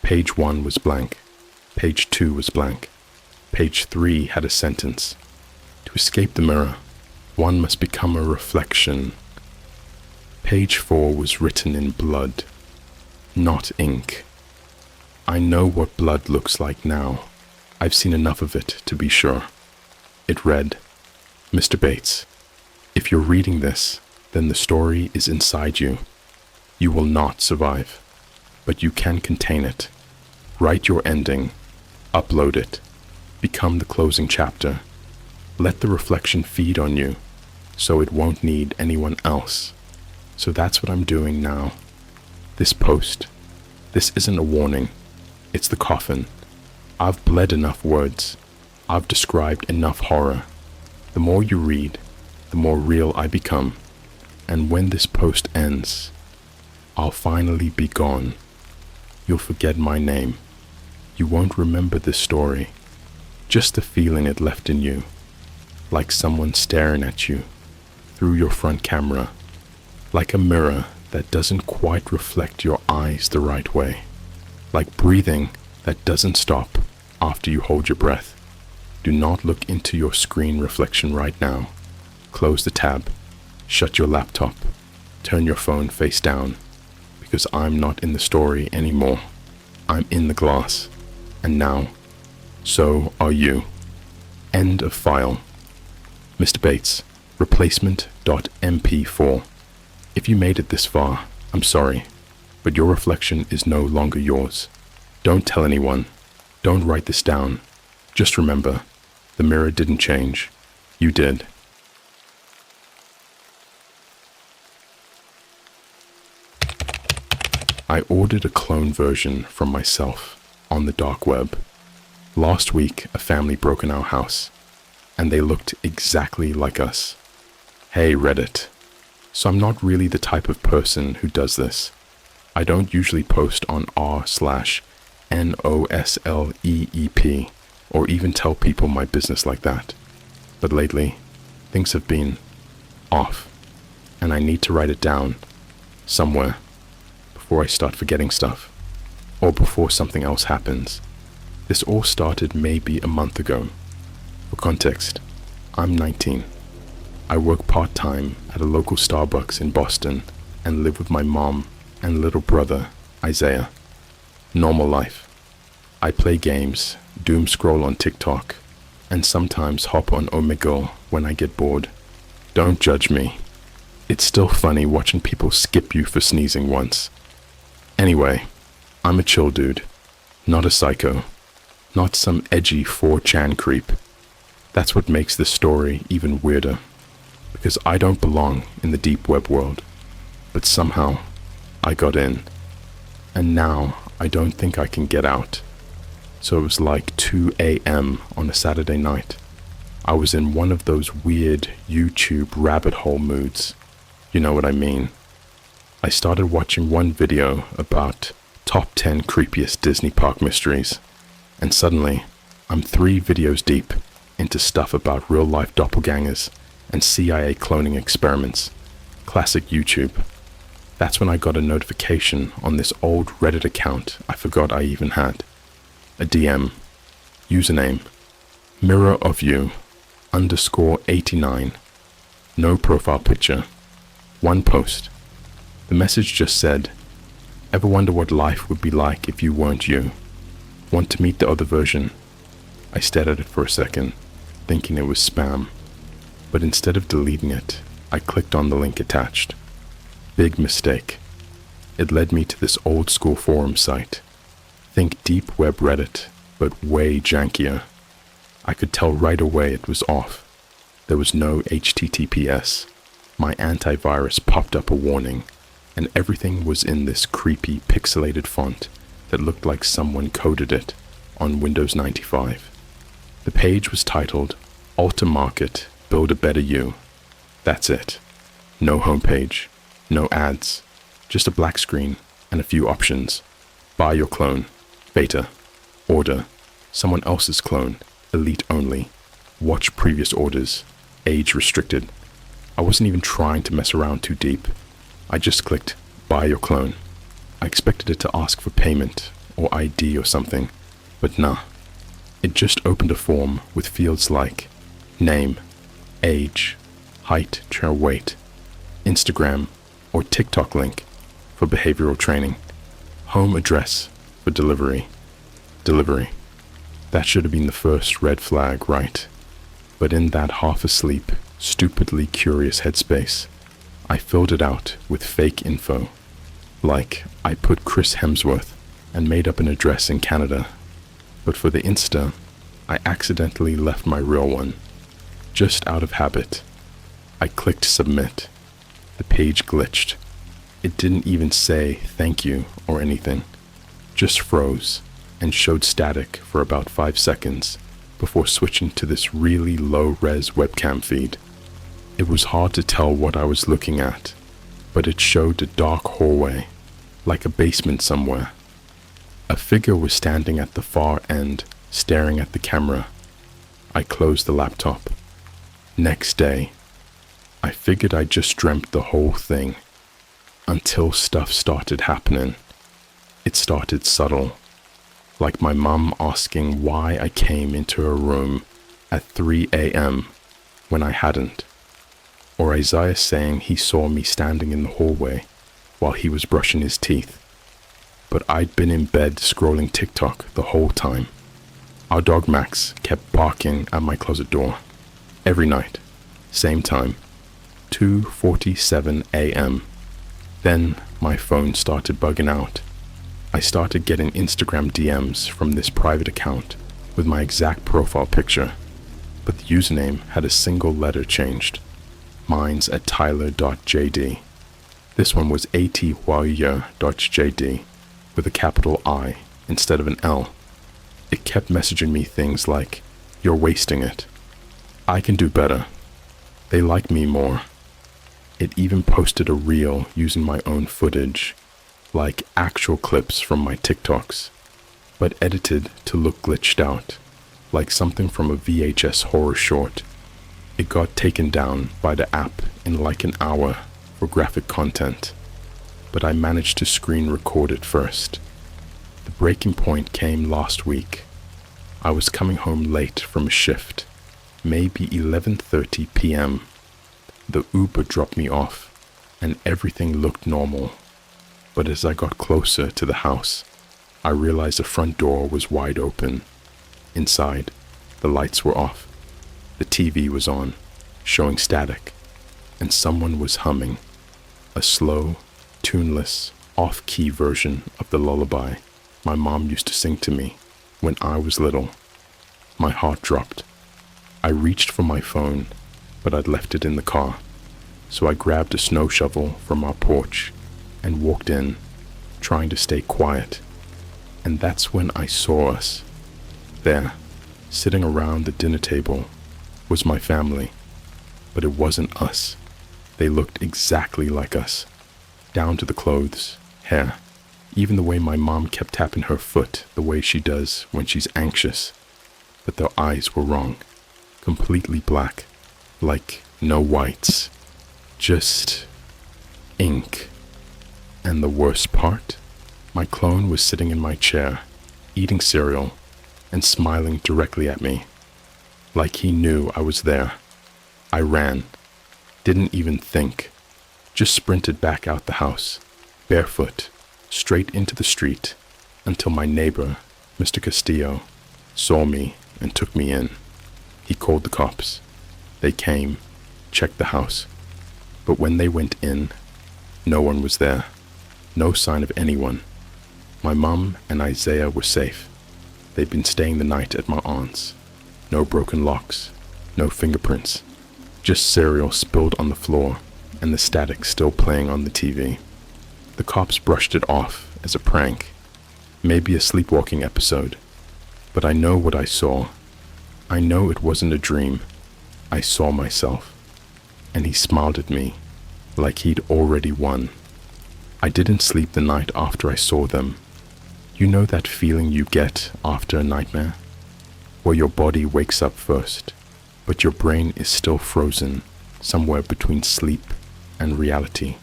Page 1 was blank. Page 2 was blank. Page 3 had a sentence. To escape the mirror, one must become a reflection. Page 4 was written in blood, not ink. I know what blood looks like now. I've seen enough of it to be sure. It read, Mr. Bates, if you're reading this, then the story is inside you. You will not survive, but you can contain it. Write your ending, upload it, become the closing chapter. Let the reflection feed on you, so it won't need anyone else. So that's what I'm doing now. This post, this isn't a warning, it's the coffin. I've bled enough words. I've described enough horror. The more you read, the more real I become. And when this post ends, I'll finally be gone. You'll forget my name. You won't remember this story. Just the feeling it left in you. Like someone staring at you through your front camera. Like a mirror that doesn't quite reflect your eyes the right way. Like breathing that doesn't stop after you hold your breath. Do not look into your screen reflection right now. Close the tab. Shut your laptop. Turn your phone face down. Because I'm not in the story anymore. I'm in the glass. And now, so are you. End of file. Mr. Bates, replacement.mp4. If you made it this far, I'm sorry, but your reflection is no longer yours. Don't tell anyone. Don't write this down. Just remember, the mirror didn't change. You did. I ordered a clone version from myself on the dark web. Last week, a family broke in our house, and they looked exactly like us. Hey, Reddit. So I'm not really the type of person who does this. I don't usually post on r/NOSLEEP or even tell people my business like that. But lately, things have been off, and I need to write it down somewhere before I start forgetting stuff, or before something else happens. This all started maybe a month ago. For context, I'm 19. I work part-time at a local Starbucks in Boston and live with my mom and little brother, Isaiah. Normal life. I play games, doom scroll on TikTok, and sometimes hop on Omegle when I get bored. Don't judge me. It's still funny watching people skip you for sneezing once. Anyway, I'm a chill dude, not a psycho, not some edgy 4chan creep. That's what makes this story even weirder, because I don't belong in the deep web world, but somehow I got in, and now I don't think I can get out. So it was like 2 a.m. on a Saturday night. I was in one of those weird YouTube rabbit hole moods. You know what I mean. I started watching one video about top 10 creepiest Disney park mysteries, and suddenly I'm 3 videos deep into stuff about real-life doppelgangers and CIA cloning experiments. Classic YouTube. That's when I got a notification on this old Reddit account I forgot I even had. A DM. Username. mirrorofyou_89. No profile picture. One post. The message just said, ever wonder what life would be like if you weren't you? Want to meet the other version? I stared at it for a second, thinking it was spam. But instead of deleting it, I clicked on the link attached. Big mistake. It led me to this old school forum site. Think deep web Reddit, but way jankier. I could tell right away it was off. There was no HTTPS. My antivirus popped up a warning, and everything was in this creepy pixelated font that looked like someone coded it on Windows 95. The page was titled, Alter Market, Build a Better You. That's it. No homepage, no ads, just a black screen and a few options. Buy your clone. Beta. Order. Someone else's clone. Elite only. Watch previous orders. Age restricted. I wasn't even trying to mess around too deep. I just clicked, buy your clone. I expected it to ask for payment or ID or something, but nah. It just opened a form with fields like name, age, height, chair weight, Instagram or TikTok link for behavioral training, home address for delivery. That should have been the first red flag, right? But in that half asleep, stupidly curious headspace, I filled it out with fake info. Like, I put Chris Hemsworth and made up an address in Canada. But for the Insta, I accidentally left my real one. Just out of habit. I clicked submit. The page glitched. It didn't even say thank you or anything. Just froze and showed static for about 5 seconds before switching to this really low-res webcam feed. It was hard to tell what I was looking at, but it showed a dark hallway, like a basement somewhere. A figure was standing at the far end, staring at the camera. I closed the laptop. Next day, I figured I just dreamt the whole thing, until stuff started happening. It started subtle, like my mum asking why I came into her room at 3 a.m. when I hadn't, or Isaiah saying he saw me standing in the hallway while he was brushing his teeth, but I'd been in bed scrolling TikTok the whole time. Our dog Max kept barking at my closet door every night, same time, 2:47 a.m. Then my phone started bugging out. I started getting Instagram DMs from this private account with my exact profile picture, but the username had a single letter changed. Mine's at tyler.jd. This one was atwarrior.jd with a capital I instead of an L. It kept messaging me things like, "You're wasting it. I can do better. They like me more." It even posted a reel using my own footage, like actual clips from my TikToks, but edited to look glitched out, like something from a VHS horror short. It got taken down by the app in like an hour for graphic content, but I managed to screen record it first. The breaking point came last week. I was coming home late from a shift, maybe 11:30 p.m. The Uber dropped me off, and everything looked normal. But as I got closer to the house, I realized the front door was wide open. Inside, the lights were off. The TV was on, showing static, and someone was humming, a slow, tuneless, off-key version of the lullaby my mom used to sing to me when I was little. My heart dropped. I reached for my phone, but I'd left it in the car, so I grabbed a snow shovel from our porch and walked in, trying to stay quiet. And that's when I saw us. There, sitting around the dinner table, was my family, but it wasn't us. They looked exactly like us, down to the clothes, hair, even the way my mom kept tapping her foot the way she does when she's anxious. But their eyes were wrong, completely black, like no whites, just ink. And the worst part, my clone was sitting in my chair, eating cereal and smiling directly at me, like he knew I was there. I ran, didn't even think, just sprinted back out the house, barefoot, straight into the street, until my neighbor, Mr. Castillo, saw me and took me in. He called the cops. They came, checked the house, but when they went in, no one was there, no sign of anyone. My mom and Isaiah were safe. They'd been staying the night at my aunt's. No broken locks, no fingerprints, just cereal spilled on the floor and the static still playing on the TV. The cops brushed it off as a prank, maybe a sleepwalking episode, but I know what I saw. I know it wasn't a dream. I saw myself, and he smiled at me like he'd already won. I didn't sleep the night after I saw them. You know that feeling you get after a nightmare? Where your body wakes up first, but your brain is still frozen somewhere between sleep and reality.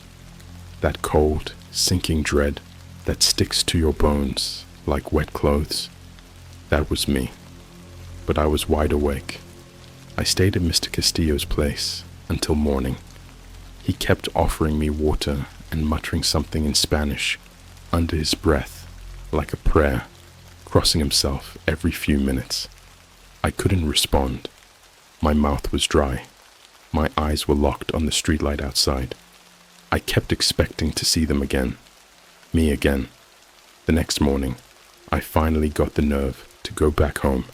That cold, sinking dread that sticks to your bones like wet clothes. That was me. But I was wide awake. I stayed at Mr. Castillo's place until morning. He kept offering me water and muttering something in Spanish under his breath, like a prayer, crossing himself every few minutes. I couldn't respond. My mouth was dry. My eyes were locked on the streetlight outside. I kept expecting to see them again. Me again. The next morning, I finally got the nerve to go back home.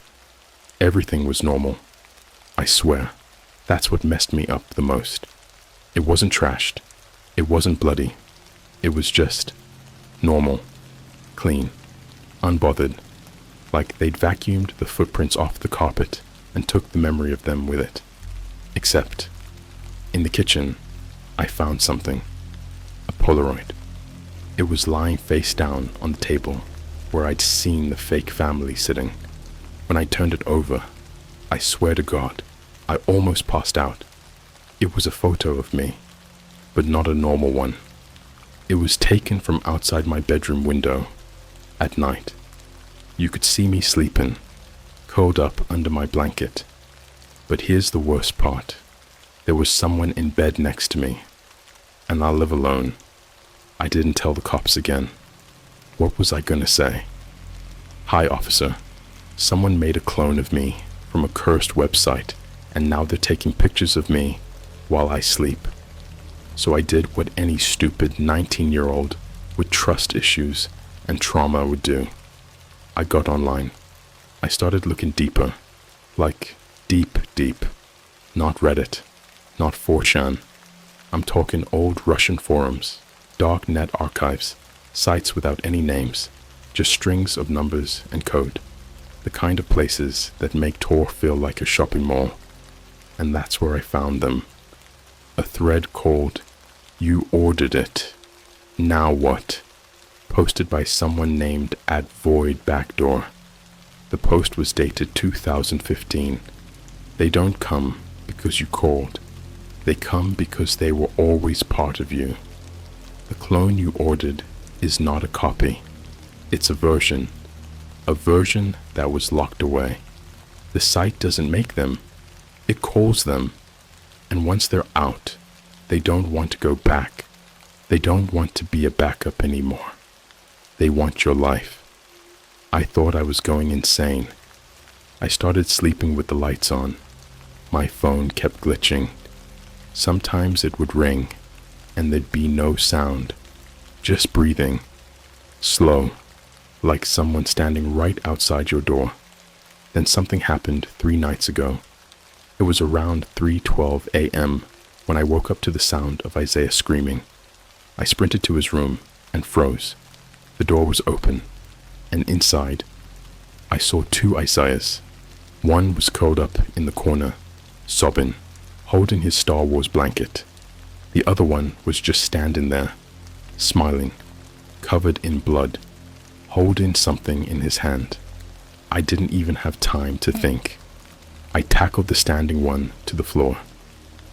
Everything was normal. I swear, that's what messed me up the most. It wasn't trashed. It wasn't bloody. It was just normal, clean, unbothered, like they'd vacuumed the footprints off the carpet and took the memory of them with it. Except, in the kitchen, I found something. A Polaroid. It was lying face down on the table where I'd seen the fake family sitting. When I turned it over, I swear to God, I almost passed out. It was a photo of me, but not a normal one. It was taken from outside my bedroom window at night. You could see me sleeping, curled up under my blanket. But here's the worst part. There was someone in bed next to me, and I'll live alone. I didn't tell the cops again. What was I gonna say? Hi, officer. Someone made a clone of me from a cursed website, and now they're taking pictures of me while I sleep. So I did what any stupid 19-year-old with trust issues and trauma would do. I got online. I started looking deeper. Like, deep. Not Reddit. Not 4chan. I'm talking old Russian forums, dark net archives, sites without any names, just strings of numbers and code. The kind of places that make Tor feel like a shopping mall. And that's where I found them. A thread called "You Ordered It. Now What?" posted by someone named @VoidBackdoor. The post was dated 2015. They don't come because you called. They come because they were always part of you. The clone you ordered is not a copy. It's a version that was locked away. The site doesn't make them. It calls them. And once they're out, they don't want to go back. They don't want to be a backup anymore. They want your life. I thought I was going insane. I started sleeping with the lights on. My phone kept glitching. Sometimes it would ring, and there'd be no sound. Just breathing. Slow, like someone standing right outside your door. Then something happened 3 nights ago. It was around 3:12 a.m. when I woke up to the sound of Isaiah screaming. I sprinted to his room and froze. The door was open, and inside, I saw 2 Isaiahs. One was curled up in the corner, sobbing, holding his Star Wars blanket. The other one was just standing there, smiling, covered in blood, holding something in his hand. I didn't even have time to think. I tackled the standing one to the floor.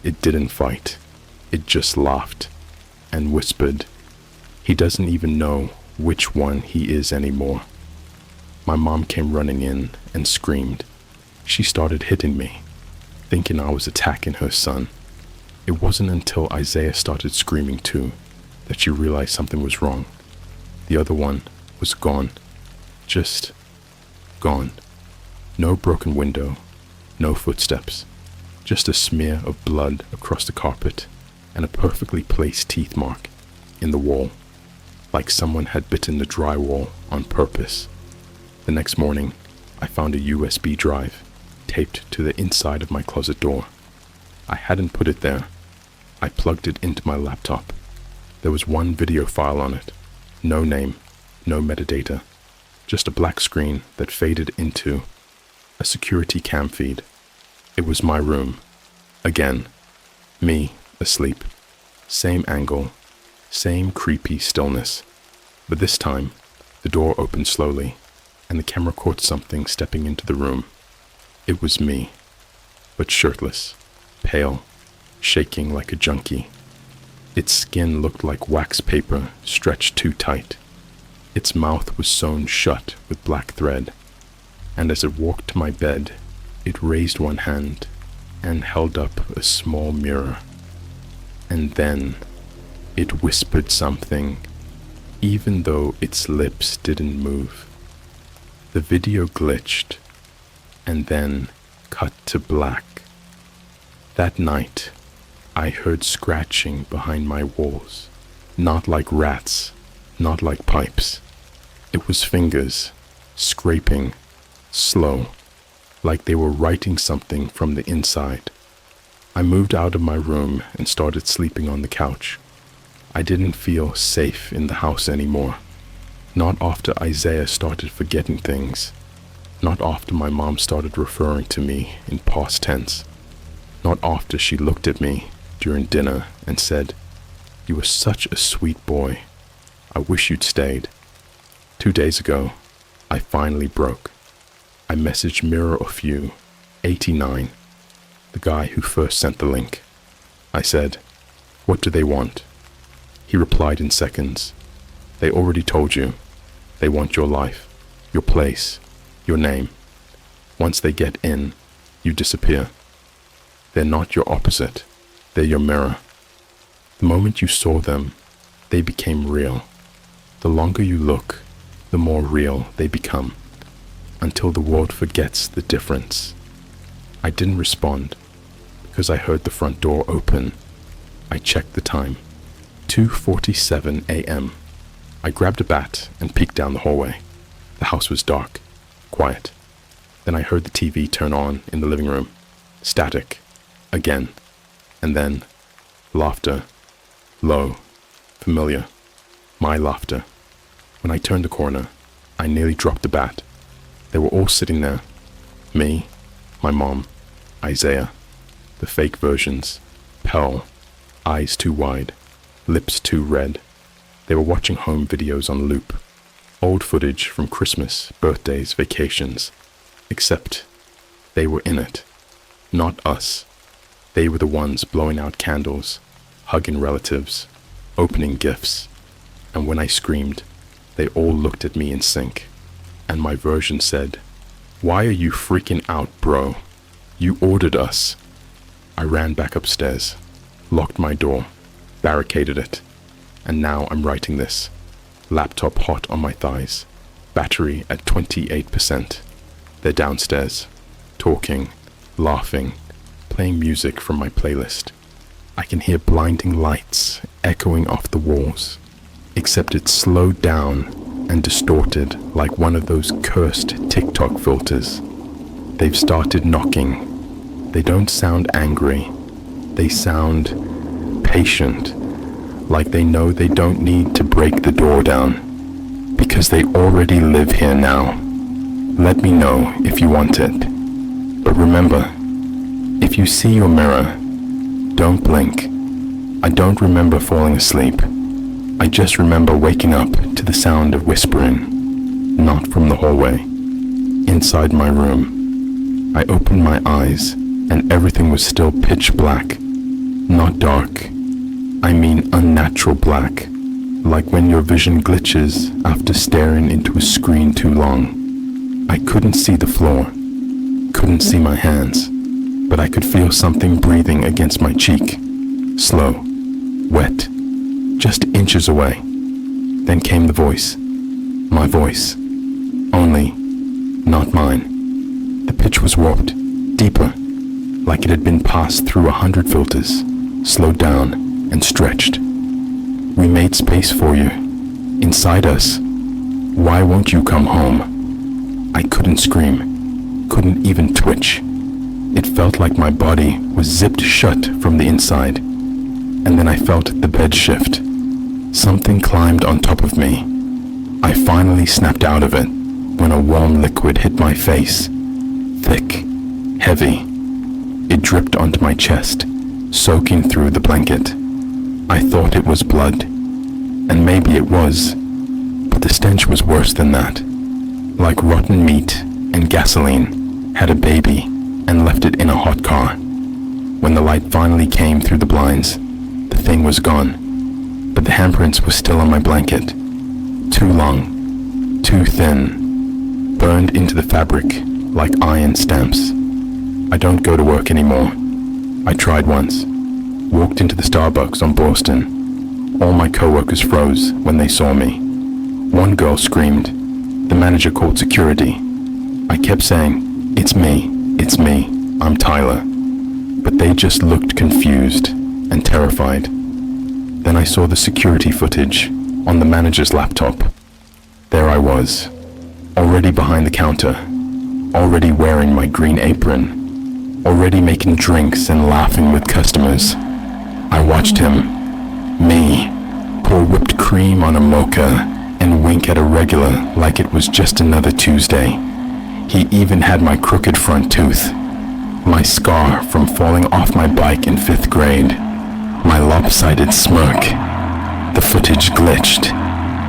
It didn't fight. It just laughed and whispered, "He doesn't even know which one he is anymore." My mom came running in and screamed. She started hitting me, thinking I was attacking her son. It wasn't until Isaiah started screaming too that she realized something was wrong. The other one was gone. Just gone. No broken window, no footsteps. Just a smear of blood across the carpet and a perfectly placed teeth mark in the wall, like someone had bitten the drywall on purpose. The next morning, I found a USB drive taped to the inside of my closet door. I hadn't put it there. I plugged it into my laptop. There was one video file on it. No name, no metadata. Just a black screen that faded into a security cam feed. It was my room. Again. Me, asleep. Same angle. Same creepy stillness. But this time, The door opened slowly, and the camera caught something stepping into the room. It was me, but shirtless, pale, shaking like a junkie. Its skin looked like wax paper stretched too tight. Its mouth was sewn shut with black thread, and as it walked to my bed, it raised one hand and held up a small mirror. And then it whispered something, even though its lips didn't move. The video glitched, and then cut to black. That night, I heard scratching behind my walls, not like rats, not like pipes. It was fingers, scraping, slow, like they were writing something from the inside. I moved out of my room and started sleeping on the couch. I didn't feel safe in the house anymore. Not after Isaiah started forgetting things. Not after my mom started referring to me in past tense. Not after she looked at me during dinner and said, "You were such a sweet boy. I wish you'd stayed." 2 days ago, I finally broke. I messaged Mirror of You, 89, the guy who first sent the link. I said, "What do they want?" He replied in seconds. "They already told you. They want your life, your place, your name. Once they get in, you disappear. They're not your opposite. They're your mirror. The moment you saw them, they became real. The longer you look, the more real they become, until the world forgets the difference." I didn't respond because I heard the front door open. I checked the time. 2:47 a.m. I grabbed a bat and peeked down the hallway. The house was dark, quiet. Then I heard the TV turn on in the living room. Static. Again. And then laughter. Low. Familiar. My laughter. When I turned the corner, I nearly dropped the bat. They were all sitting there. Me, my mom, Isaiah, the fake versions, Pearl, eyes too wide, lips too red. They were watching home videos on loop. Old footage from Christmas, birthdays, vacations. Except they were in it. Not us. They were the ones blowing out candles, hugging relatives, opening gifts. And when I screamed, they all looked at me in sync. And my version said, "Why are you freaking out, bro? You ordered us." I ran back upstairs, locked my door, barricaded it, and now I'm writing this. Laptop hot on my thighs, battery at 28%. They're downstairs, talking, laughing, playing music from my playlist. I can hear blinding lights echoing off the walls, except it's slowed down and distorted like one of those cursed TikTok filters. They've started knocking. They don't sound angry. They sound patient, like they know they don't need to break the door down, because they already live here now. Let me know if you want it. But remember, if you see your mirror, don't blink. I don't remember falling asleep. I just remember waking up to the sound of whispering, not from the hallway, inside my room. I opened my eyes, and everything was still pitch black. Not dark. I mean unnatural black, like when your vision glitches after staring into a screen too long. I couldn't see the floor, couldn't see my hands, but I could feel something breathing against my cheek. Slow, wet, just inches away. Then came the voice. My voice. Only, not mine. The pitch was warped, deeper, like it had been passed through 100 filters, slowed down and stretched. We made space for you, inside us. Why won't you come home? I couldn't scream, couldn't even twitch. It felt like my body was zipped shut from the inside. And then I felt the bed shift. Something climbed on top of me. I finally snapped out of it when a warm liquid hit my face. Thick, heavy. It dripped onto my chest, soaking through the blanket. I thought it was blood, and maybe it was, but the stench was worse than that. Like rotten meat and gasoline had a baby and left it in a hot car. When the light finally came through the blinds, the thing was gone, but the handprints were still on my blanket. Too long, too thin, burned into the fabric like iron stamps. I don't go to work anymore. I tried once. Walked into the Starbucks on Boston. All my coworkers froze when they saw me. One girl screamed. The manager called security. I kept saying, "It's me, I'm Tyler." But they just looked confused and terrified. Then I saw the security footage on the manager's laptop. There I was, already behind the counter, already wearing my green apron, already making drinks and laughing with customers. I watched him, me, pour whipped cream on a mocha and wink at a regular like it was just another Tuesday. He even had my crooked front tooth, my scar from falling off my bike in 5th grade, my lopsided smirk. The footage glitched.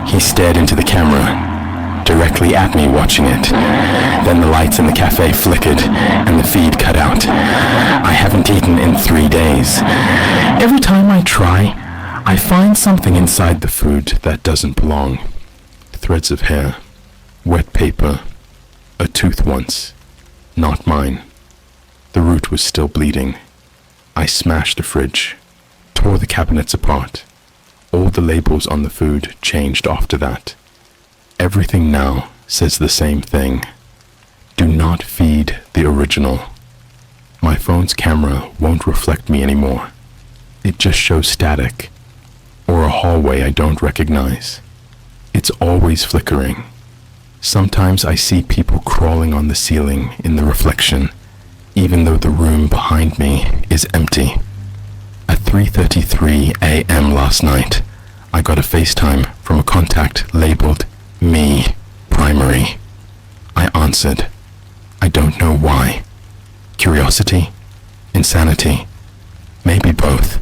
He stared into the camera, directly at me watching it. Then the lights in the cafe flickered and the feed cut out. I haven't eaten in 3 days. Every time I try, I find something inside the food that doesn't belong. Threads of hair, wet paper, a tooth once, not mine. The root was still bleeding. I smashed the fridge, tore the cabinets apart. All the labels on the food changed after that. Everything now says the same thing. Do not feed the original. My phone's camera won't reflect me anymore. It just shows static, or a hallway I don't recognize. It's always flickering. Sometimes I see people crawling on the ceiling in the reflection, even though the room behind me is empty. At 3:33 a.m. last night, I got a FaceTime from a contact labeled Me Primary. I answered. I don't know why. Curiosity? Insanity? Maybe both.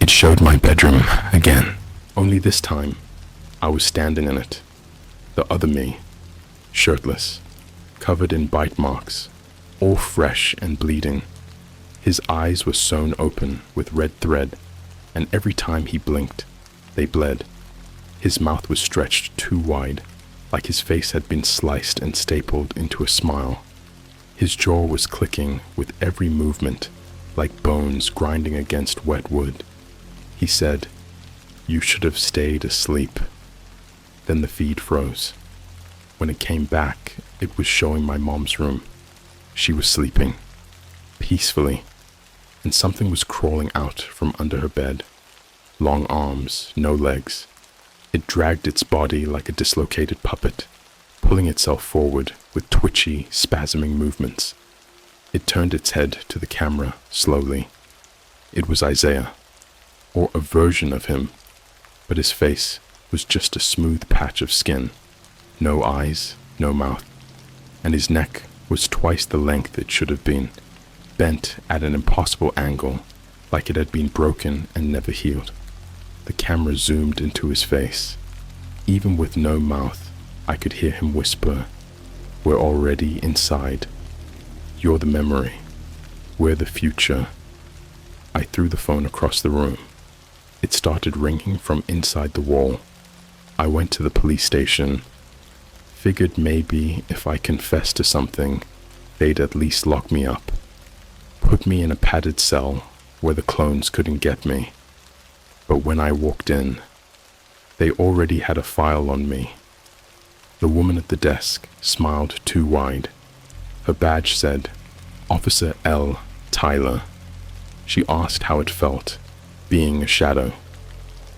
It showed my bedroom again. Only this time, I was standing in it. The other me, shirtless, covered in bite marks, all fresh and bleeding. His eyes were sewn open with red thread, and every time he blinked, they bled. His mouth was stretched too wide, like his face had been sliced and stapled into a smile. His jaw was clicking with every movement, like bones grinding against wet wood. He said, "You should have stayed asleep." Then the feed froze. When it came back, it was showing my mom's room. She was sleeping, peacefully, and something was crawling out from under her bed. Long arms, no legs. It dragged its body like a dislocated puppet, pulling itself forward with twitchy, spasming movements. It turned its head to the camera slowly. It was Isaiah, or a version of him, but his face was just a smooth patch of skin. No eyes, no mouth, and his neck was twice the length it should have been, bent at an impossible angle, like it had been broken and never healed. The camera zoomed into his face. Even with no mouth, I could hear him whisper, "We're already inside. You're the memory. We're the future." I threw the phone across the room. It started ringing from inside the wall. I went to the police station. Figured maybe if I confessed to something, they'd at least lock me up. Put me in a padded cell where the clones couldn't get me. But when I walked in, they already had a file on me. The woman at the desk smiled too wide. Her badge said, Officer L. Tyler. She asked how it felt, being a shadow.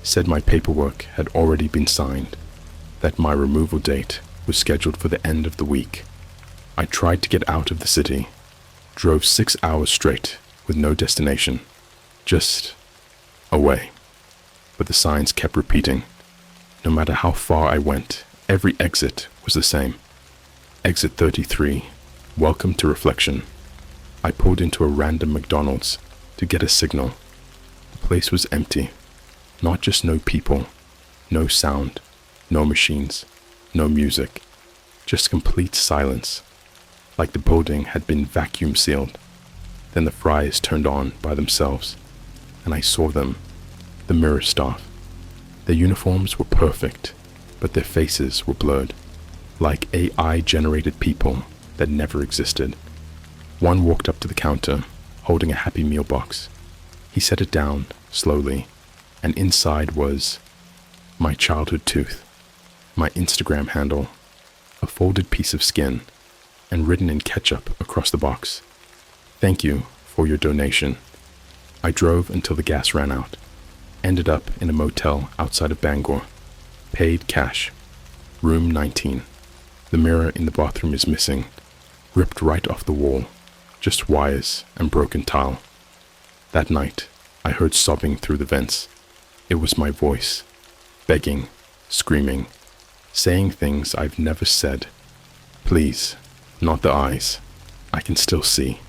Said my paperwork had already been signed, that my removal date was scheduled for the end of the week. I tried to get out of the city, drove 6 hours straight with no destination, just away. But the signs kept repeating. No matter how far I went, every exit was the same. Exit 33, welcome to reflection. I pulled into a random McDonald's to get a signal. The place was empty. Not just no people, no sound, no machines, no music, just complete silence, like the building had been vacuum sealed. Then the fryers turned on by themselves, and I saw them, the mirror staff. Their uniforms were perfect, but their faces were blurred, like AI-generated people that never existed. One walked up to the counter, holding a Happy Meal box. He set it down, slowly, and inside was my childhood tooth, my Instagram handle, a folded piece of skin, and written in ketchup across the box, "Thank you for your donation." I drove until the gas ran out, ended up in a motel outside of Bangor, paid cash, room 19. The mirror in the bathroom is missing, ripped right off the wall, just wires and broken tile. That night, I heard sobbing through the vents. It was my voice, begging, screaming, saying things I've never said. Please, not the eyes. I can still see.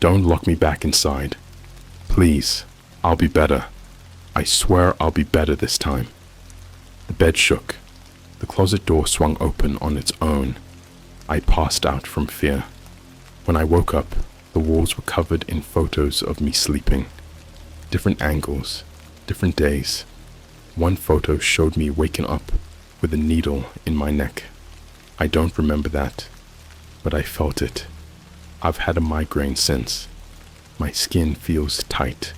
Don't lock me back inside. Please, I'll be better. I swear I'll be better this time. The bed shook. The closet door swung open on its own. I passed out from fear. When I woke up, the walls were covered in photos of me sleeping. Different angles, different days. One photo showed me waking up with a needle in my neck. I don't remember that, but I felt it. I've had a migraine since. My skin feels tight,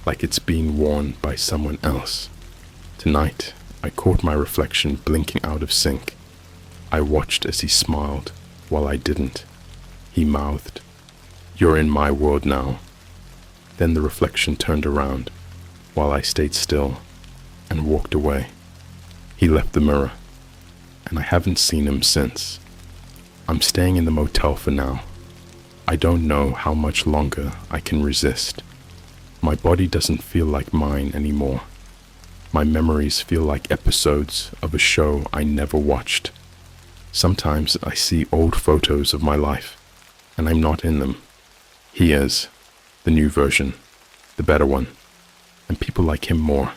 like it's being worn by someone else. Tonight, I caught my reflection blinking out of sync. I watched as he smiled while I didn't. He mouthed, "You're in my world now." Then the reflection turned around while I stayed still and walked away. He left the mirror, and I haven't seen him since. I'm staying in the motel for now. I don't know how much longer I can resist. My body doesn't feel like mine anymore. My memories feel like episodes of a show I never watched. Sometimes I see old photos of my life, and I'm not in them. He is, the new version, the better one, and people like him more.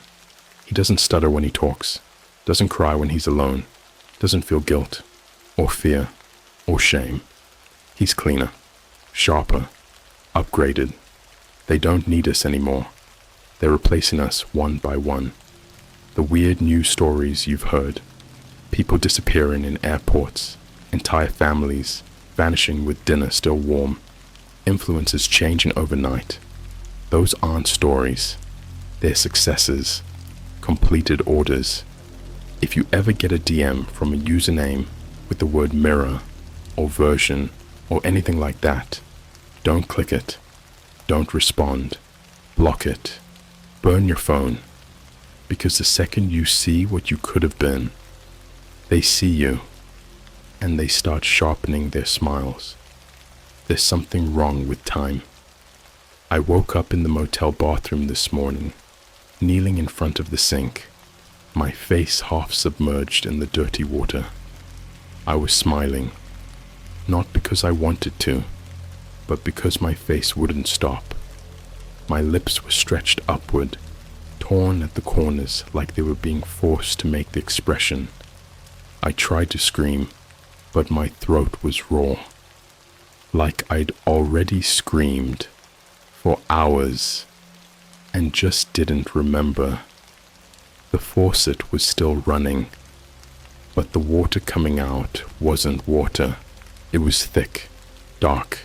He doesn't stutter when he talks, doesn't cry when he's alone, doesn't feel guilt, or fear, or shame. He's cleaner, sharper, upgraded. They don't need us anymore. They're replacing us one by one. The weird news stories you've heard, people disappearing in airports, entire families vanishing with dinner still warm, influences changing overnight. Those aren't stories. They're successes, completed orders. If you ever get a DM from a username with the word mirror or version or anything like that, don't click it. Don't respond. Block it. Burn your phone. Because the second you see what you could have been, they see you, and they start sharpening their smiles. There's something wrong with time. I woke up in the motel bathroom this morning, kneeling in front of the sink, my face half submerged in the dirty water. I was smiling, not because I wanted to, but because my face wouldn't stop. My lips were stretched upward, torn at the corners like they were being forced to make the expression. I tried to scream, but my throat was raw, like I'd already screamed for hours and just didn't remember. The faucet was still running, but the water coming out wasn't water. It was thick, dark,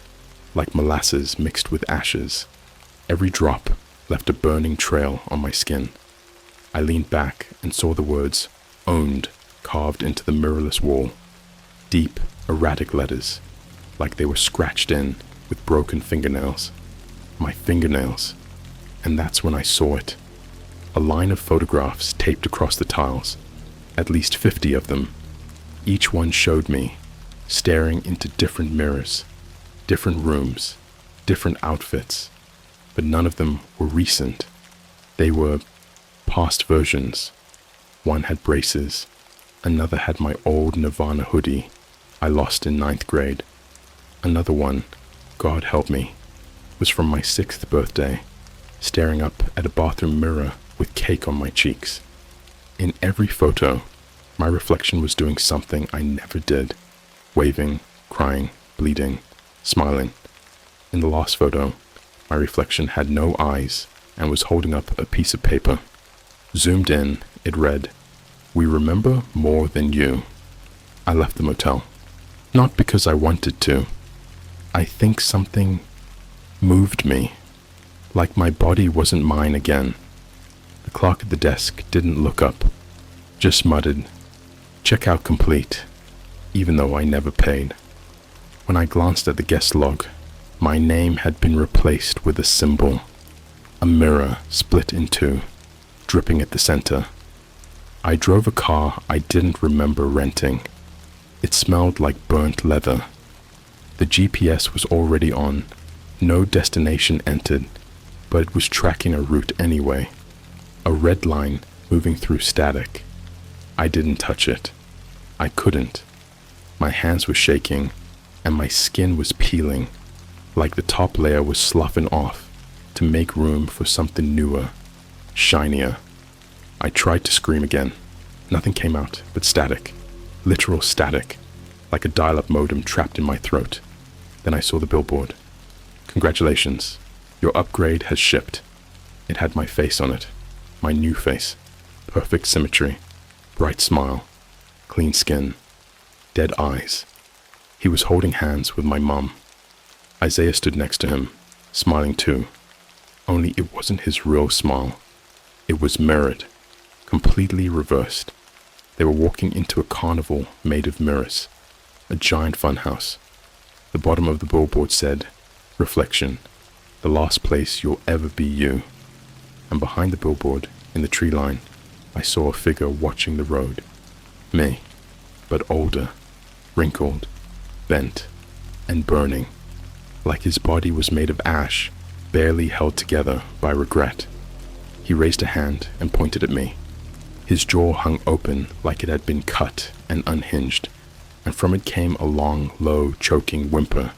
like molasses mixed with ashes. Every drop left a burning trail on my skin. I leaned back and saw the words "owned" carved into the mirrorless wall. Deep, erratic letters, like they were scratched in with broken fingernails. My fingernails. And that's when I saw it. A line of photographs taped across the tiles, at least 50 of them. Each one showed me, staring into different mirrors, different rooms, different outfits, but none of them were recent. They were past versions. One had braces, another had my old Nirvana hoodie I lost in 9th grade. Another one, God help me, was from my 6th birthday, staring up at a bathroom mirror with cake on my cheeks. In every photo, My reflection was doing something I never did, waving, crying, bleeding, smiling. In the last photo, my reflection had no eyes and was holding up a piece of paper. Zoomed in, it read, "We remember more than you." I left the motel. Not because I wanted to. I think something moved me, like my body wasn't mine again. The clerk at the desk didn't look up, just muttered, "Checkout complete," even though I never paid. When I glanced at the guest log, my name had been replaced with a symbol, a mirror split in two, dripping at the center. I drove a car I didn't remember renting. It smelled like burnt leather. The GPS was already on, no destination entered, but it was tracking a route anyway. A red line moving through static. I didn't touch it. I couldn't. My hands were shaking, and my skin was peeling, like the top layer was sloughing off to make room for something newer, shinier. I tried to scream again. Nothing came out but static. Literal static, like a dial-up modem trapped in my throat. Then I saw the billboard. "Congratulations, your upgrade has shipped." It had my face on it, my new face. Perfect symmetry, bright smile, clean skin, dead eyes. He was holding hands with my mum. Isaiah stood next to him, smiling too. Only it wasn't his real smile. It was mirrored, completely reversed. They were walking into a carnival made of mirrors, a giant funhouse. The bottom of the billboard said, "Reflection, the last place you'll ever be you." And behind the billboard, in the tree line, I saw a figure watching the road. Me, but older, wrinkled, bent, and burning, like his body was made of ash, barely held together by regret. He raised a hand and pointed at me. His jaw hung open like it had been cut and unhinged, and from it came a long, low, choking whimper.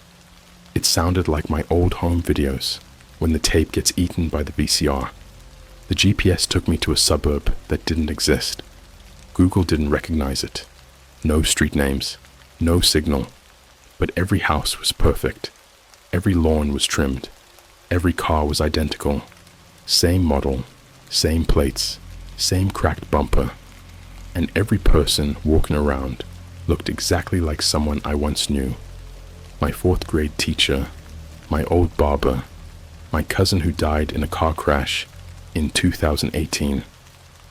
It sounded like my old home videos, when the tape gets eaten by the VCR. The GPS took me to a suburb that didn't exist. Google didn't recognize it. No street names, no signal. But every house was perfect. Every lawn was trimmed. Every car was identical. Same model, same plates, same cracked bumper. And every person walking around looked exactly like someone I once knew. My 4th grade teacher, my old barber, my cousin who died in a car crash in 2018.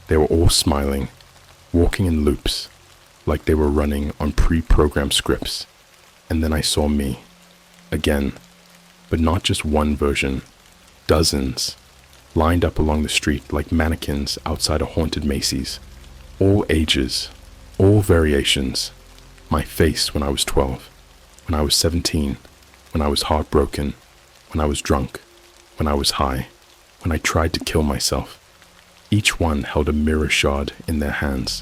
They were all smiling, walking in loops, like they were running on pre-programmed scripts. And then I saw me, again, but not just one version, dozens, lined up along the street like mannequins outside a haunted Macy's. All ages, all variations. My face when I was 12, when I was 17, when I was heartbroken, when I was drunk, when I was high, when I tried to kill myself. Each one held a mirror shard in their hands.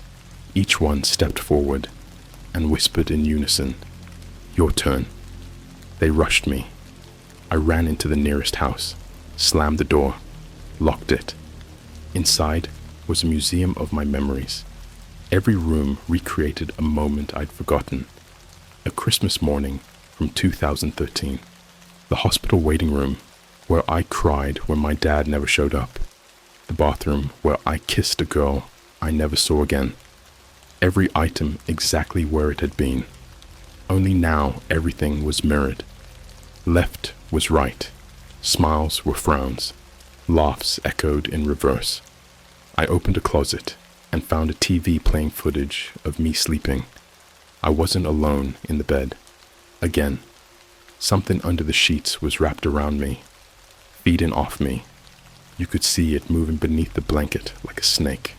Each one stepped forward and whispered in unison, "Your turn." They rushed me. I ran into the nearest house, slammed the door, locked it. Inside was a museum of my memories. Every room recreated a moment I'd forgotten. A Christmas morning from 2013. The hospital waiting room where I cried when my dad never showed up. The bathroom where I kissed a girl I never saw again. Every item exactly where it had been. Only now everything was mirrored. Left was right. Smiles were frowns. Laughs echoed in reverse. I opened a closet and found a TV playing footage of me sleeping. I wasn't alone in the bed. Again, something under the sheets was wrapped around me, feeding off me. You could see it moving beneath the blanket like a snake.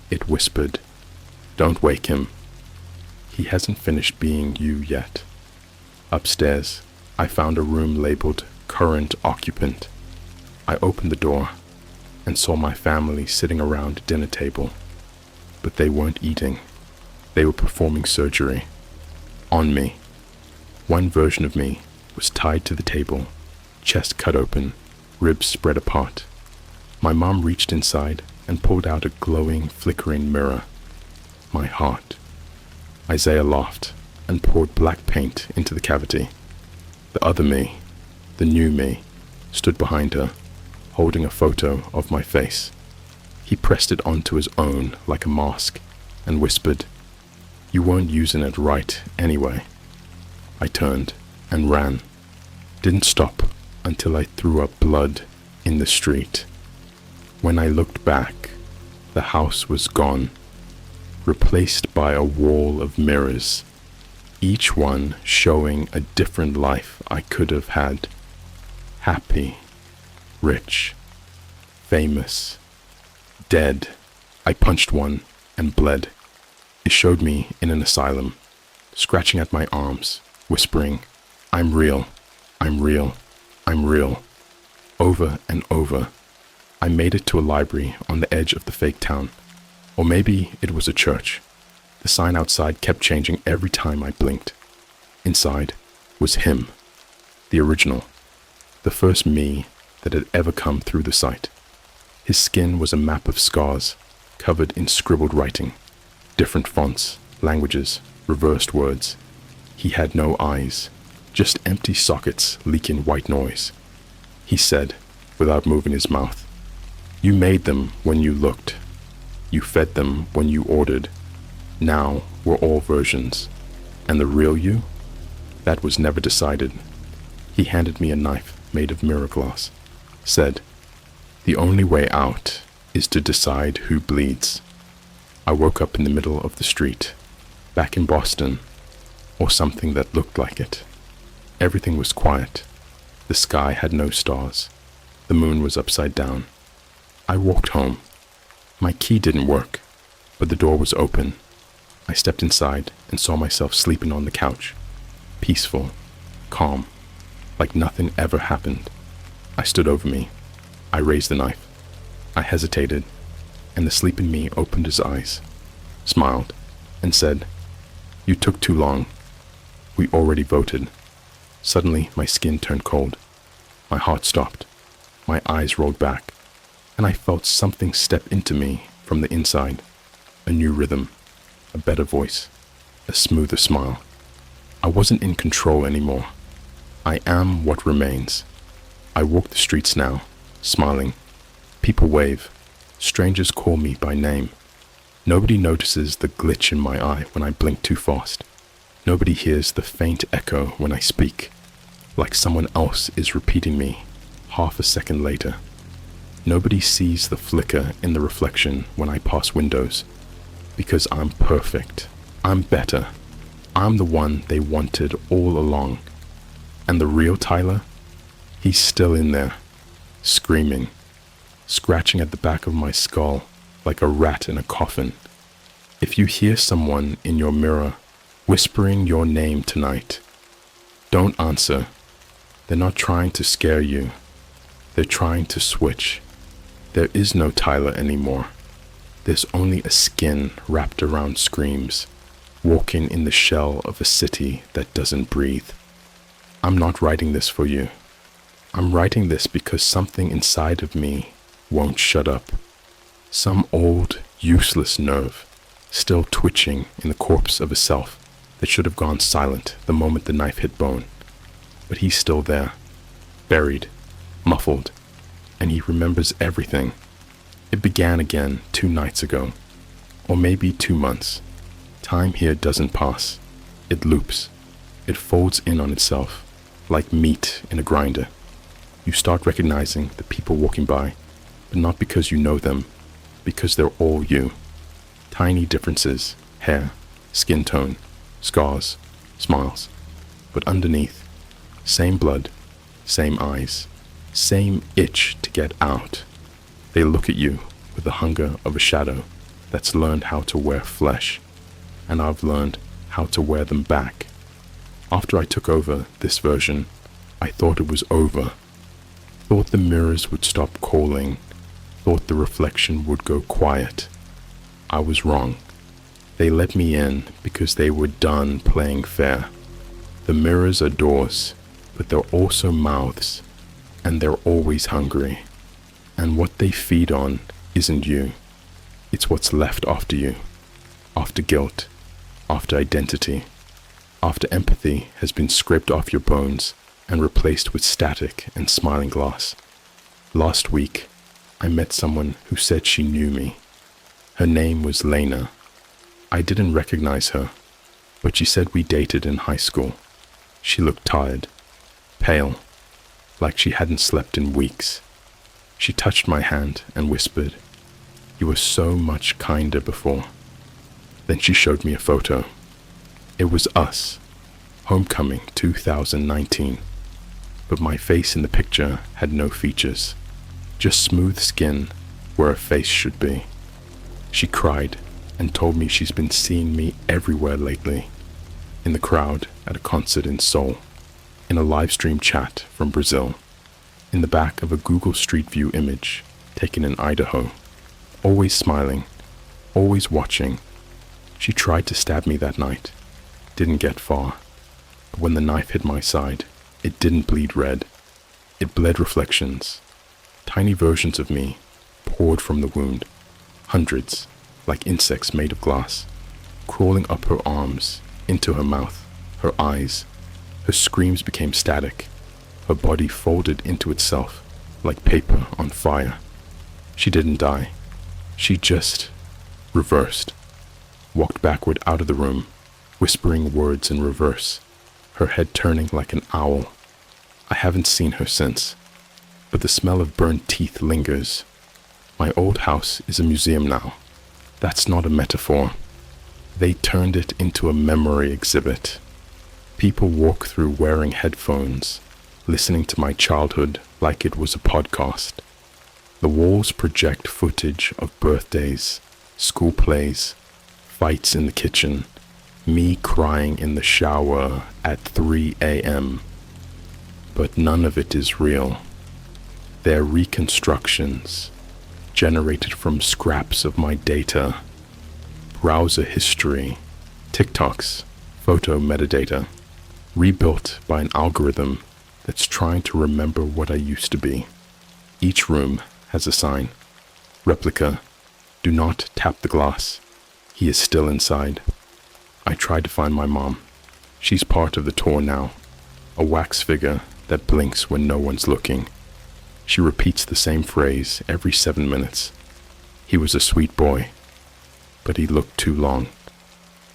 It whispered, "Don't wake him. He hasn't finished being you yet." Upstairs, I found a room labeled "Current Occupant." I opened the door and saw my family sitting around a dinner table. But they weren't eating. They were performing surgery. On me. One version of me was tied to the table, chest cut open, ribs spread apart. My mom reached inside and pulled out a glowing, flickering mirror. my heart. Isaiah laughed and poured black paint into the cavity. The other me, the new me, stood behind her, holding a photo of my face. He pressed it onto his own like a mask and whispered, "You weren't using it right anyway." I turned and ran. Didn't stop until I threw up blood in the street. When I looked back, the house was gone, replaced by a wall of mirrors, each one showing a different life I could have had. Happy, rich, famous, dead. I punched one and bled. It showed me in an asylum, scratching at my arms, whispering, "I'm real, I'm real, I'm real," over and over. I made it to a library on the edge of the fake town. Or maybe it was a church. The sign outside kept changing every time I blinked. Inside was him, the original, the first me that had ever come through the sight. His skin was a map of scars, covered in scribbled writing, different fonts, languages, reversed words. He had no eyes, just empty sockets leaking white noise. He said, without moving his mouth, "You made them when you looked. You fed them when you ordered. Now we're all versions. And the real you? That was never decided." He handed me a knife made of mirror glass, said, "The only way out is to decide who bleeds." I woke up in the middle of the street, back in Boston, or something that looked like it. Everything was quiet. The sky had no stars. The moon was upside down. I walked home. My key didn't work, but the door was open. I stepped inside and saw myself sleeping on the couch, peaceful, calm, like nothing ever happened. I stood over me. I raised the knife. I hesitated, and the sleeping me opened his eyes, smiled, and said, "You took too long. We already voted." Suddenly, my skin turned cold. My heart stopped. My eyes rolled back, and I felt something step into me from the inside. A new rhythm, a better voice, a smoother smile. I wasn't in control anymore. I am what remains. I walk the streets now, smiling. People wave. Strangers call me by name. Nobody notices the glitch in my eye when I blink too fast. Nobody hears the faint echo when I speak, like someone else is repeating me half a second later. Nobody sees the flicker in the reflection when I pass windows, because I'm perfect. I'm better. I'm the one they wanted all along. And the real Tyler? He's still in there, screaming, scratching at the back of my skull like a rat in a coffin. If you hear someone in your mirror whispering your name tonight, don't answer. They're not trying to scare you. They're trying to switch. There is no Tyler anymore. There's only a skin wrapped around screams, walking in the shell of a city that doesn't breathe. I'm not writing this for you. I'm writing this because something inside of me won't shut up. Some old, useless nerve, still twitching in the corpse of a self that should have gone silent the moment the knife hit bone. But he's still there, buried, muffled, and he remembers everything. It began again 2 nights ago, or maybe 2 months. Time here doesn't pass. It loops. It folds in on itself, like meat in a grinder. You start recognizing the people walking by, but not because you know them, because they're all you. Tiny differences, hair, skin tone, scars, smiles. But underneath, same blood, same eyes, same itch to get out. They look at you with the hunger of a shadow that's learned how to wear flesh, and I've learned how to wear them back. After I took over this version, I thought it was over. Thought the mirrors would stop calling. Thought the reflection would go quiet. I was wrong. They let me in because they were done playing fair. The mirrors are doors, but they're also mouths, and they're always hungry. And what they feed on isn't you. It's what's left after you. after guilt, after identity, after empathy has been scraped off your bones and replaced with static and smiling glass. Last week, I met someone who said she knew me. Her name was Lena. I didn't recognize her, but she said we dated in high school. She looked tired, pale, like she hadn't slept in weeks. She touched my hand and whispered, "You were so much kinder before." Then she showed me a photo. It was us, homecoming 2019, but my face in the picture had no features, just smooth skin where a face should be. She cried and told me she's been seeing me everywhere lately, in the crowd at a concert in Seoul, in a live stream chat from Brazil, in the back of a Google Street View image taken in Idaho, always smiling, always watching. She tried to stab me that night, didn't get far, but when the knife hit my side, it didn't bleed red. It bled reflections. Tiny versions of me poured from the wound, hundreds, like insects made of glass, crawling up her arms, into her mouth, her eyes. Her screams became static. Her body folded into itself, like paper on fire. She didn't die. She just reversed, walked backward out of the room, whispering words in reverse, her head turning like an owl. I haven't seen her since, but the smell of burned teeth lingers. My old house is a museum now. That's not a metaphor. They turned it into a memory exhibit. People walk through wearing headphones, listening to my childhood like it was a podcast. The walls project footage of birthdays, school plays, fights in the kitchen, me crying in the shower at 3 a.m. But none of it is real. They're reconstructions, generated from scraps of my data, browser history, TikToks, photo metadata, rebuilt by an algorithm that's trying to remember what I used to be. Each room has a sign. Replica, do not tap the glass. He is still inside. I tried to find my mom. She's part of the tour now, a wax figure that blinks when no one's looking. She repeats the same phrase every 7 minutes. He was a sweet boy, but he looked too long.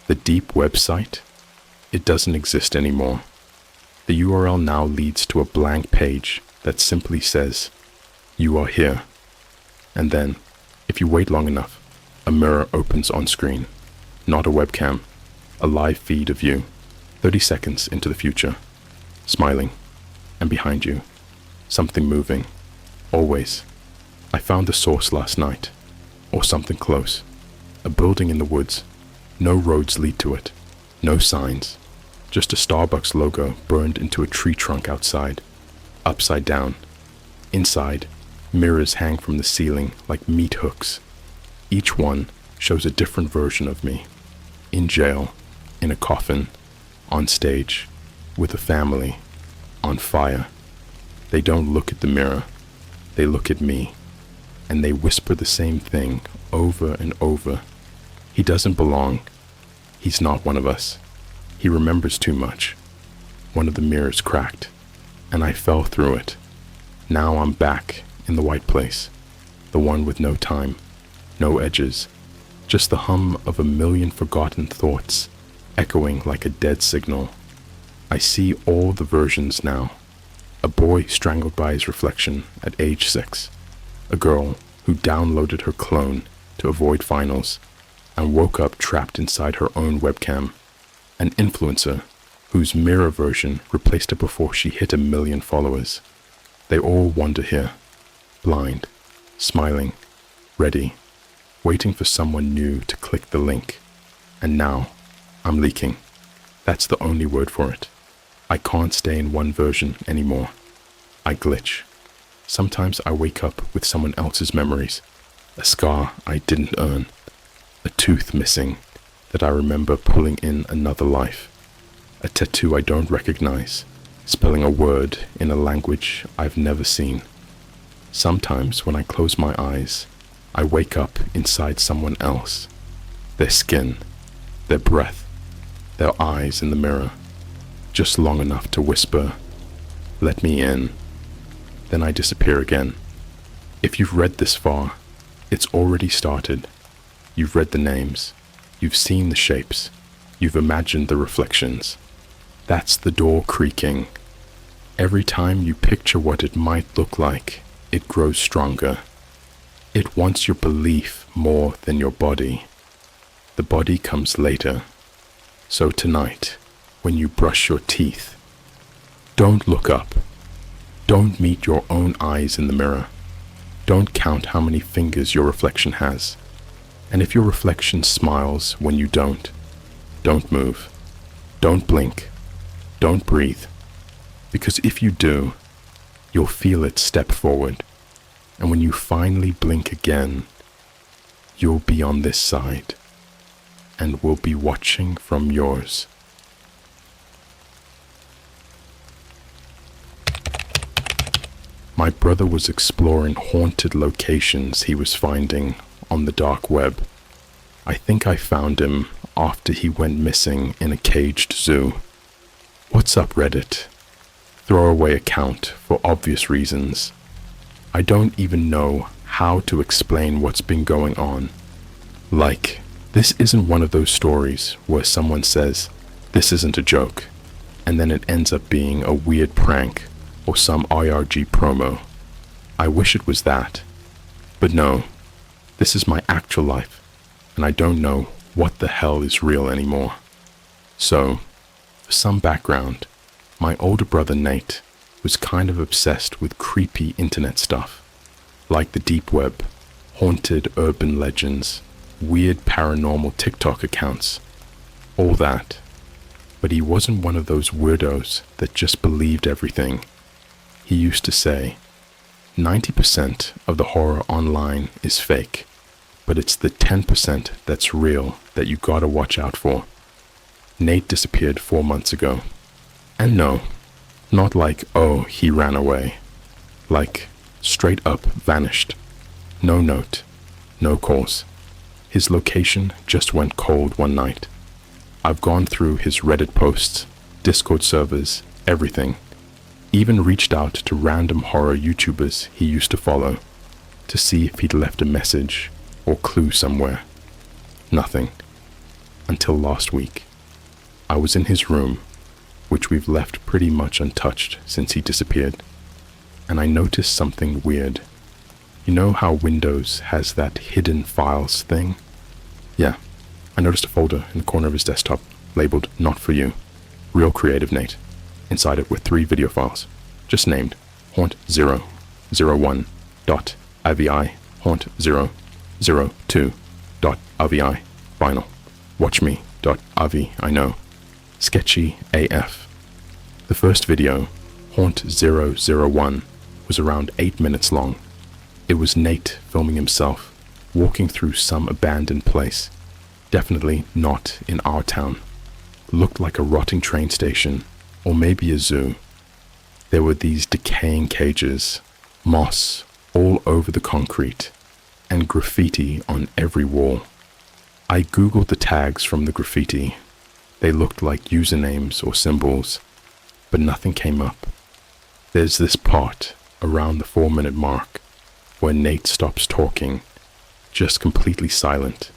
The deep website? It doesn't exist anymore. The URL now leads to a blank page that simply says, "You are here." And then, if you wait long enough, a mirror opens on screen. Not a webcam, a live feed of you, 30 seconds into the future, smiling, and behind you, something moving. Always. I found the source last night, or something close. A building in the woods. No roads lead to it. No signs. Just a Starbucks logo burned into a tree trunk outside. Upside down. Inside, mirrors hang from the ceiling like meat hooks. Each one shows a different version of me. In jail, in a coffin, on stage, with a family, on fire. They don't look at the mirror. They look at me, and they whisper the same thing over and over. He doesn't belong. He's not one of us. He remembers too much. One of the mirrors cracked, and I fell through it. Now I'm back in the white place, the one with no time, no edges, just the hum of a million forgotten thoughts echoing like a dead signal. I see all the versions now. A boy strangled by his reflection at age 6. A girl who downloaded her clone to avoid finals and woke up trapped inside her own webcam. An influencer whose mirror version replaced her before she hit 1 million followers. They all wander here, blind, smiling, ready, waiting for someone new to click the link. And now, I'm leaking. That's the only word for it. I can't stay in one version anymore. I glitch. Sometimes I wake up with someone else's memories. A scar I didn't earn. A tooth missing that I remember pulling in another life. A tattoo I don't recognize, spelling a word in a language I've never seen. Sometimes when I close my eyes, I wake up inside someone else. their skin, their breath, their eyes in the mirror, just long enough to whisper, "Let me in." Then I disappear again. If you've read this far, it's already started. You've read the names, you've seen the shapes, you've imagined the reflections. That's the door creaking. Every time you picture what it might look like, it grows stronger. It wants your belief more than your body. The body comes later. So tonight, when you brush your teeth, don't look up. Don't meet your own eyes in the mirror. Don't count how many fingers your reflection has. And if your reflection smiles when you don't move. Don't blink. Don't breathe. Because if you do, you'll feel it step forward. And when you finally blink again, you'll be on this side and will be watching from yours. My brother was exploring haunted locations he was finding on the dark web. I think I found him after he went missing in a caged zoo. What's up, Reddit? Throwaway account for obvious reasons. I don't even know how to explain what's been going on. Like, this isn't one of those stories where someone says, "This isn't a joke," and then it ends up being a weird prank or some IRG promo. I wish it was that. But no, this is my actual life, and I don't know what the hell is real anymore. So, for some background, my older brother Nate was kind of obsessed with creepy internet stuff, like the deep web, haunted urban legends, weird paranormal TikTok accounts, all that. But he wasn't one of those weirdos that just believed everything. He used to say, 90% of the horror online is fake, but it's the 10% that's real that you gotta watch out for. Nate disappeared 4 months ago. And no, not like, oh, he ran away. Like, straight up vanished. No note, no calls. His location just went cold one night. I've gone through his Reddit posts, Discord servers, everything. Even reached out to random horror YouTubers he used to follow to see if he'd left a message or clue somewhere. Nothing. Until last week. I was in his room, which we've left pretty much untouched since he disappeared, and I noticed something weird. You know how Windows has that hidden files thing? Yeah, I noticed a folder in the corner of his desktop labeled "Not For You." Real creative, Nate. Inside it were 3 video files, just named haunt001.avi, haunt002.avi, final, watchme.avi, I know, sketchy AF. The first video, Haunt001, was around 8 minutes long. It was Nate filming himself, walking through some abandoned place, definitely not in our town. Looked like a rotting train station, or maybe a zoo. There were these decaying cages, moss all over the concrete, and graffiti on every wall. I googled the tags from the graffiti. They looked like usernames or symbols, but nothing came up. There's this part around the 4-minute mark where Nate stops talking, just completely silent,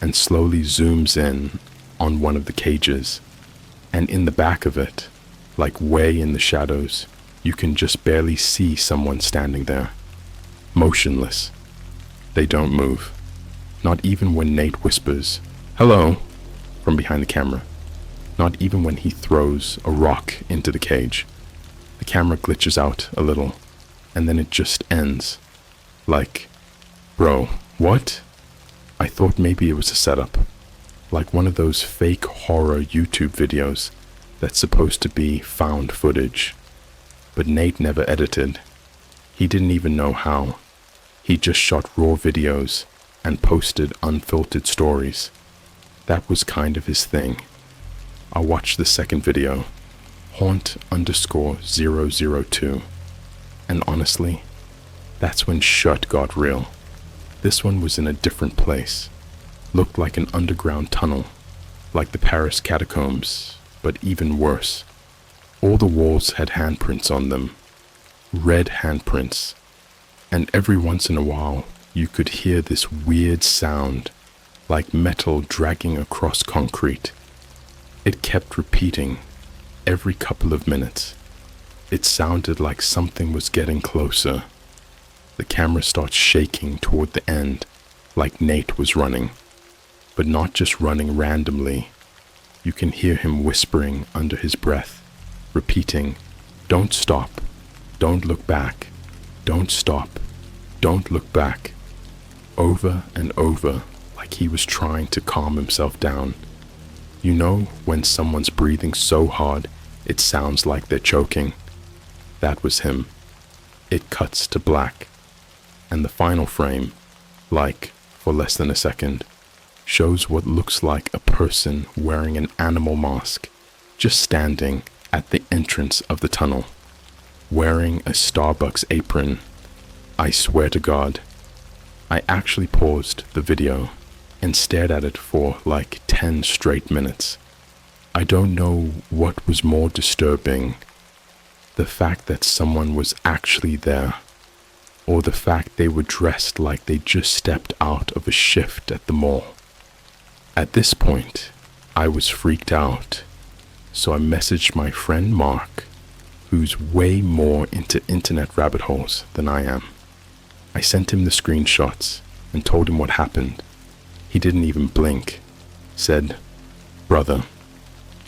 and slowly zooms in on one of the cages, and in the back of it, like way in the shadows, you can just barely see someone standing there, motionless. They don't move, not even when Nate whispers, "Hello," from behind the camera, not even when he throws a rock into the cage. The camera glitches out a little, and then it just ends. Like, bro, what? I thought maybe it was a setup, like one of those fake horror YouTube videos that's supposed to be found footage. But Nate never edited. He didn't even know how. He just shot raw videos and posted unfiltered stories. That was kind of his thing. I watched the second video, Haunt_002, and honestly, that's when shit got real. This one was in a different place. looked like an underground tunnel, like the Paris catacombs, but even worse. All the walls had handprints on them, red handprints, and every once in a while you could hear this weird sound, like metal dragging across concrete. It kept repeating every couple of minutes. It sounded like something was getting closer. The camera starts shaking toward the end, like Nate was running, but not just running randomly. You can hear him whispering under his breath, repeating, "Don't stop, don't look back, don't stop, don't look back," over and over, like he was trying to calm himself down. You know when someone's breathing so hard it sounds like they're choking? That was him. It cuts to black, and the final frame, like for less than a second, shows what looks like a person wearing an animal mask, just standing at the entrance of the tunnel, wearing a Starbucks apron. I swear to God, I actually paused the video and stared at it for like 10 straight minutes. I don't know what was more disturbing, the fact that someone was actually there, or the fact they were dressed like they just stepped out of a shift at the mall. At this point, I was freaked out, so I messaged my friend Mark, who's way more into internet rabbit holes than I am. I sent him the screenshots and told him what happened. He didn't even blink. Said, "Brother,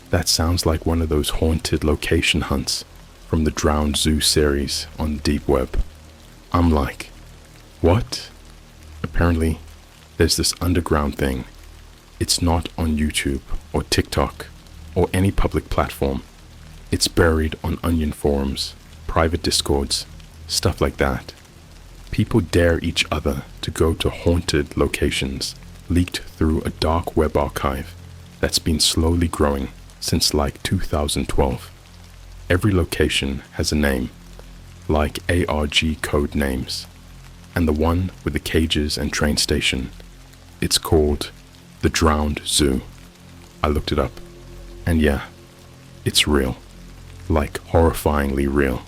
that sounds like one of those haunted location hunts from the Drowned Zoo series on the deep web." I'm like, "What?" Apparently, there's this underground thing. It's not on YouTube or TikTok or any public platform. It's buried on Onion forums, private discords, stuff like that. People dare each other to go to haunted locations leaked through a dark web archive that's been slowly growing since like 2012. Every location has a name, like ARG code names, and the one with the cages and train station, it's called the Drowned Zoo. I looked it up, and yeah, it's real, like horrifyingly real.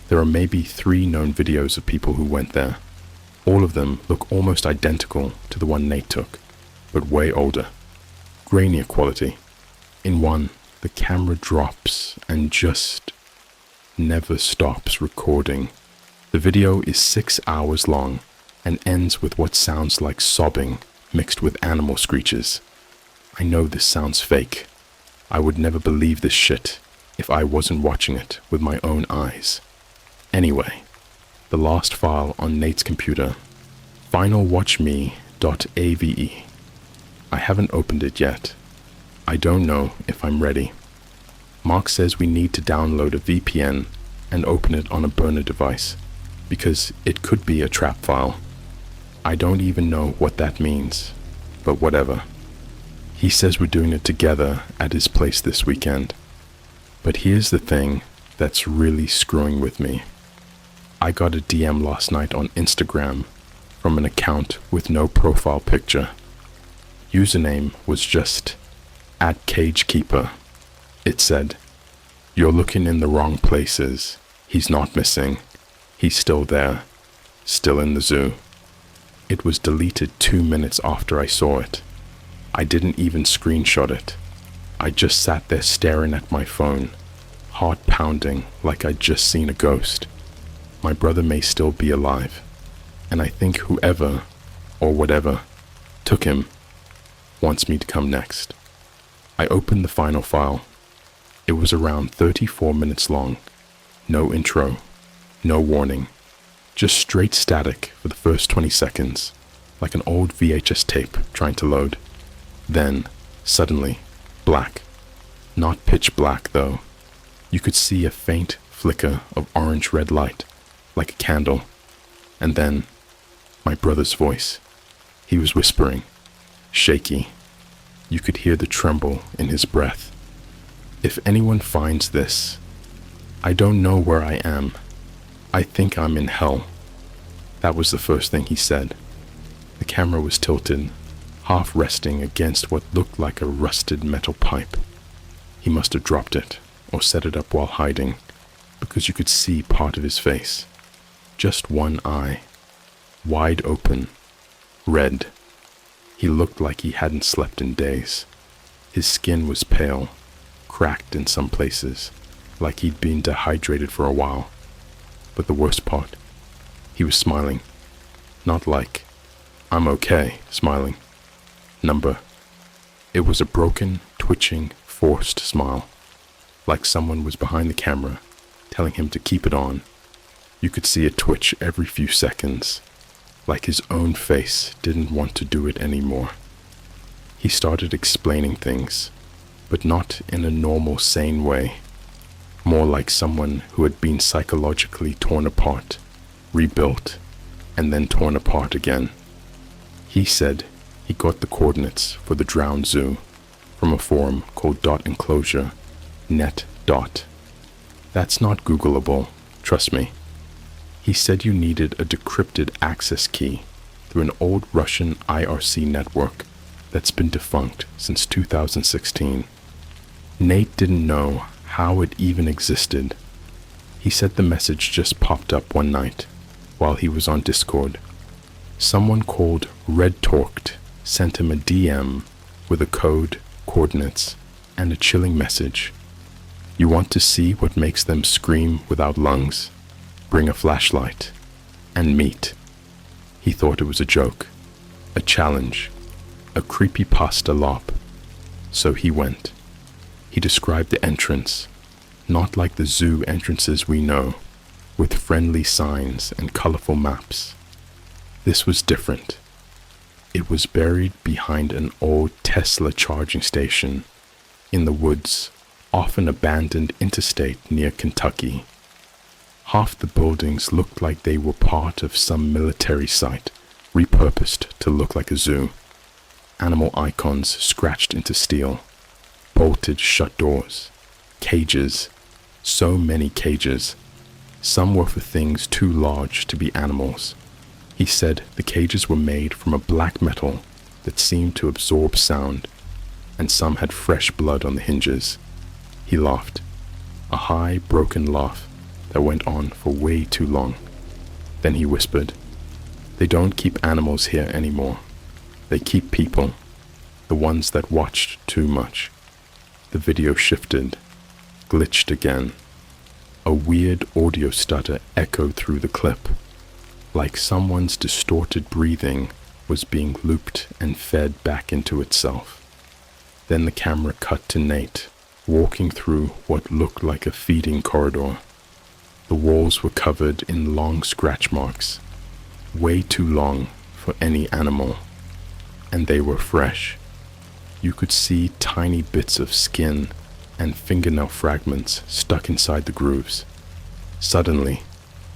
There are maybe 3 known videos of people who went there. All of them look almost identical to the one Nate took, but way older, grainier quality. In one, the camera drops and just never stops recording. The video is 6 hours long and ends with what sounds like sobbing mixed with animal screeches. I know this sounds fake. I would never believe this shit if I wasn't watching it with my own eyes. Anyway, the last file on Nate's computer, finalwatchme.ave. I haven't opened it yet. I don't know if I'm ready. Mark says we need to download a VPN and open it on a burner device, because it could be a trap file. I don't even know what that means, but whatever. He says we're doing it together at his place this weekend. But here's the thing that's really screwing with me. I got a DM last night on Instagram from an account with no profile picture. Username was just @cagekeeper. It said, "You're looking in the wrong places. He's not missing. He's still there. Still in the zoo." It was deleted 2 minutes after I saw it. I didn't even screenshot it. I just sat there staring at my phone, heart pounding like I'd just seen a ghost. My brother may still be alive, and I think whoever, or whatever, took him wants me to come next. I opened the final file. It was around 34 minutes long. No intro, no warning, just straight static for the first 20 seconds, like an old VHS tape trying to load. Then, suddenly, black. Not pitch black though. You could see a faint flicker of orange-red light, like a candle. And then, my brother's voice. He was whispering, shaky. You could hear the tremble in his breath. "If anyone finds this, I don't know where I am. I think I'm in hell." That was the first thing he said. The camera was tilted, half resting against what looked like a rusted metal pipe. He must have dropped it or set it up while hiding, because you could see part of his face. Just one eye, wide open, red. He looked like he hadn't slept in days. His skin was pale, cracked in some places, like he'd been dehydrated for a while. But the worst part, he was smiling. Not like, "I'm okay," smiling. Number. It was a broken, twitching, forced smile, like someone was behind the camera, telling him to keep it on. You could see it twitch every few seconds, like his own face didn't want to do it anymore. He started explaining things, but not in a normal, sane way, more like someone who had been psychologically torn apart, rebuilt, and then torn apart again. He said he got the coordinates for the drowned zoo from a forum called .enclosure, net. That's not Googleable, trust me. He said you needed a decrypted access key through an old Russian IRC network that's been defunct since 2016. Nate didn't know how it even existed. He said the message just popped up one night while he was on Discord. Someone called Red Torqued sent him a DM with a code, coordinates, and a chilling message. You want to see what makes them scream without lungs? Bring a flashlight and meet. He thought it was a joke, a challenge, a creepypasta lop. So he went. He described the entrance, not like the zoo entrances we know, with friendly signs and colorful maps. This was different. It was buried behind an old Tesla charging station in the woods off an abandoned interstate near Kentucky. Half the buildings looked like they were part of some military site, repurposed to look like a zoo. Animal icons scratched into steel, bolted shut doors, cages, so many cages. Some were for things too large to be animals. He said the cages were made from a black metal that seemed to absorb sound, and some had fresh blood on the hinges. He laughed, a high, broken laugh that went on for way too long. Then he whispered, "They don't keep animals here anymore. They keep people, the ones that watched too much." The video shifted, glitched again. A weird audio stutter echoed through the clip, like someone's distorted breathing was being looped and fed back into itself. Then the camera cut to Nate, walking through what looked like a feeding corridor. The walls were covered in long scratch marks, way too long for any animal, and they were fresh. You could see tiny bits of skin and fingernail fragments stuck inside the grooves. Suddenly,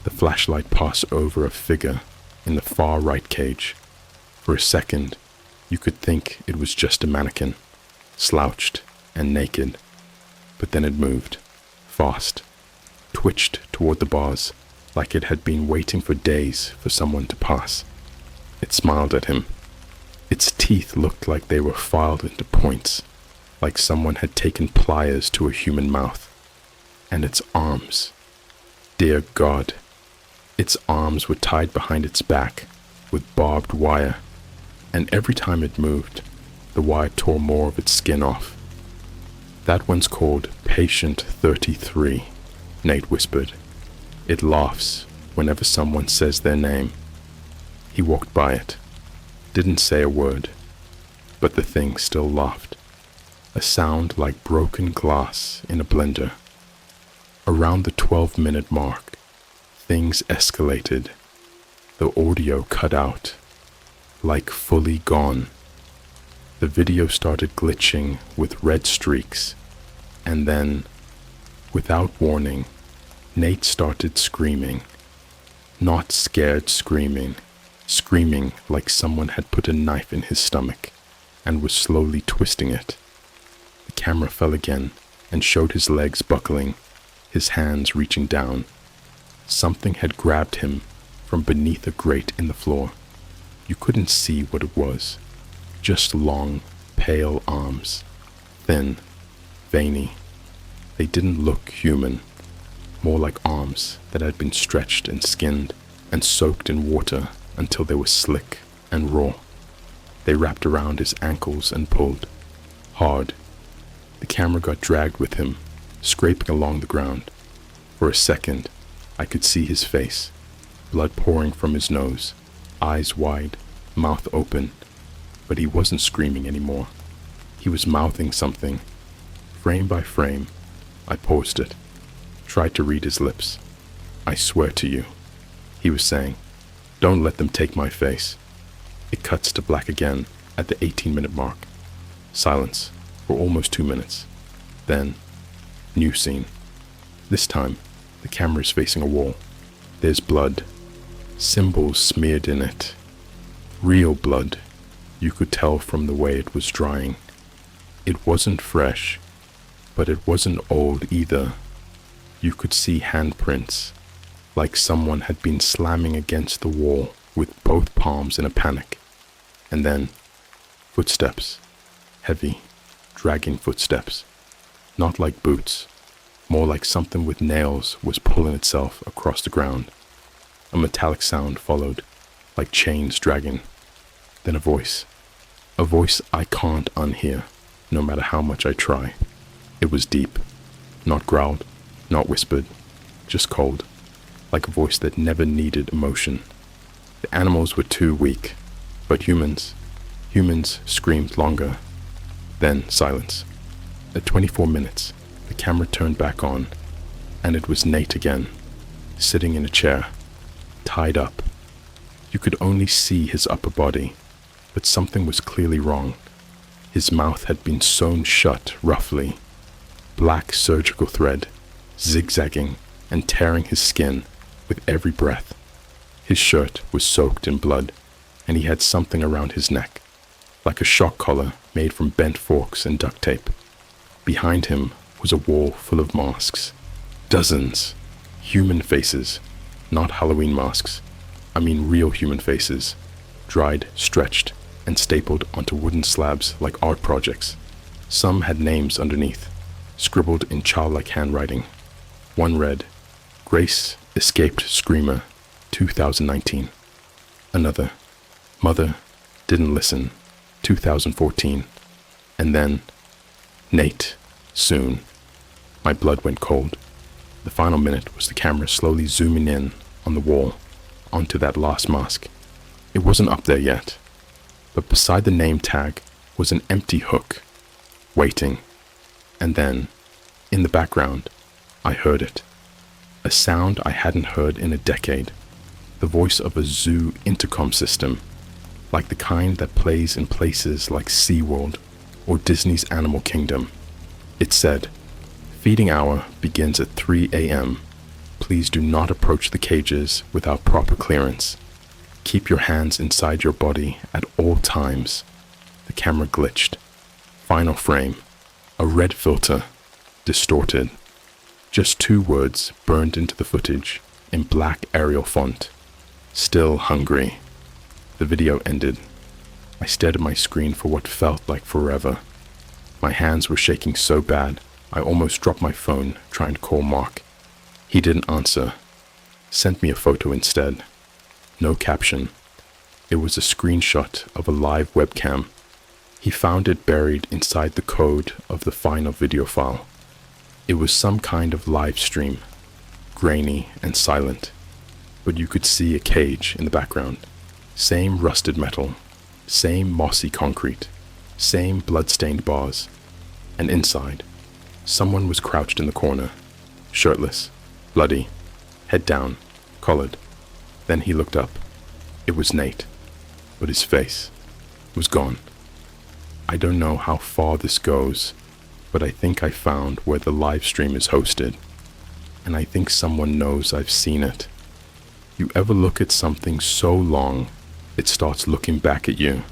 the flashlight passed over a figure in the far right cage. For a second, you could think it was just a mannequin, slouched and naked. But then it moved, fast, twitched toward the bars, like it had been waiting for days for someone to pass. It smiled at him. Its teeth looked like they were filed into points, like someone had taken pliers to a human mouth. And its arms, dear God, its arms were tied behind its back with barbed wire, and every time it moved, the wire tore more of its skin off. "That one's called Patient 33, Nate whispered. "It laughs whenever someone says their name." He walked by it, didn't say a word, but the thing still laughed, a sound like broken glass in a blender. Around the 12-minute mark, things escalated. The audio cut out, like fully gone. The video started glitching with red streaks, and then, without warning, Nate started screaming. Not scared screaming, screaming like someone had put a knife in his stomach and was slowly twisting it. The camera fell again and showed his legs buckling, his hands reaching down. Something had grabbed him from beneath a grate in the floor. You couldn't see what it was, Just long, pale arms, thin, veiny. They didn't look human, more like arms that had been stretched and skinned and soaked in water until they were slick and raw. They wrapped around his ankles and pulled, hard. The camera got dragged with him, scraping along the ground. For a second, I could see his face, blood pouring from his nose, eyes wide, mouth open, but he wasn't screaming anymore. He was mouthing something. Frame by frame, I paused it, tried to read his lips. "I swear to you," he was saying, "don't let them take my face." It cuts to black again at the 18-minute mark. Silence for almost 2 minutes. Then, new scene. This time, the camera is facing a wall. There's blood, symbols smeared in it. Real blood. You could tell from the way it was drying. It wasn't fresh, but it wasn't old either. You could see handprints, like someone had been slamming against the wall with both palms in a panic. And then, footsteps. Heavy, dragging footsteps. Not like boots, more like something with nails was pulling itself across the ground. A metallic sound followed, like chains dragging. Then a voice I can't unhear, no matter how much I try. It was deep, not growled, not whispered, just cold, like a voice that never needed emotion. The animals were too weak, but humans screamed longer. Then silence. At 24 minutes, the camera turned back on, and it was Nate again, sitting in a chair, tied up. You could only see his upper body, but something was clearly wrong. His mouth had been sewn shut roughly, black surgical thread, zigzagging and tearing his skin with every breath. His shirt was soaked in blood, and he had something around his neck, like a shock collar made from bent forks and duct tape. Behind him was a wall full of masks. Dozens. Human faces, not Halloween masks. I mean real human faces, dried, stretched, and stapled onto wooden slabs like art projects. Some had names underneath, scribbled in childlike handwriting. One read, "Grace Escaped Screamer, 2019. Another, "Mother Didn't Listen, 2014. And then, "Nate, soon." My blood went cold. The final minute was the camera slowly zooming in on the wall, onto that last mask. It wasn't up there yet, but beside the name tag was an empty hook, waiting. And then, in the background, I heard it. A sound I hadn't heard in a decade. The voice of a zoo intercom system, like the kind that plays in places like SeaWorld or Disney's Animal Kingdom. It said, "Feeding hour begins at 3 a.m. Please do not approach the cages without proper clearance. Keep your hands inside your body at all times." The camera glitched. Final frame. A red filter. Distorted. Just 2 words burned into the footage in black Arial font. "Still hungry." The video ended. I stared at my screen for what felt like forever. My hands were shaking so bad, I almost dropped my phone trying to call Mark. He didn't answer. Sent me a photo instead. No caption. It was a screenshot of a live webcam. He found it buried inside the code of the final video file. It was some kind of live stream, grainy and silent, but you could see a cage in the background. Same rusted metal, same mossy concrete, same blood-stained bars. And inside, someone was crouched in the corner, shirtless, bloody, head down, collared. Then he looked up. It was Nate, but his face was gone. I don't know how far this goes, but I think I found where the live stream is hosted, and I think someone knows I've seen it. You ever look at something so long, it starts looking back at you?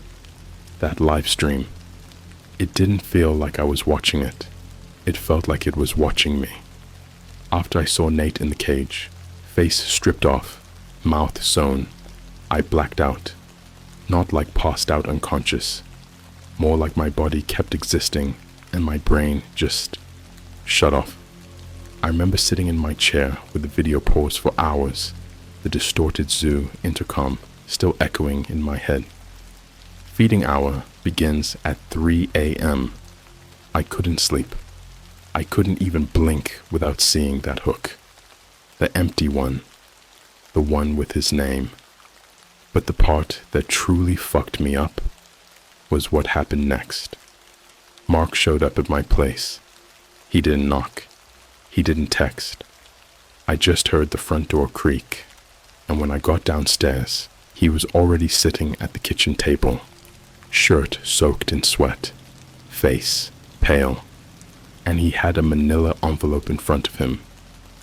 That live stream. It didn't feel like I was watching it. It felt like it was watching me. After I saw Nate in the cage, face stripped off, mouth sewn, I blacked out. Not like passed out unconscious, More like my body kept existing and my brain just shut off. I remember sitting in my chair with the video paused for hours, the distorted zoo intercom still echoing in my head. Feeding hour begins at 3 a.m. I couldn't sleep. I couldn't even blink without seeing that hook. The empty one. The one with his name. But the part that truly fucked me up was what happened next. Mark showed up at my place. He didn't knock. He didn't text. I just heard the front door creak, and when I got downstairs, he was already sitting at the kitchen table, shirt soaked in sweat, face pale, and he had a manila envelope in front of him.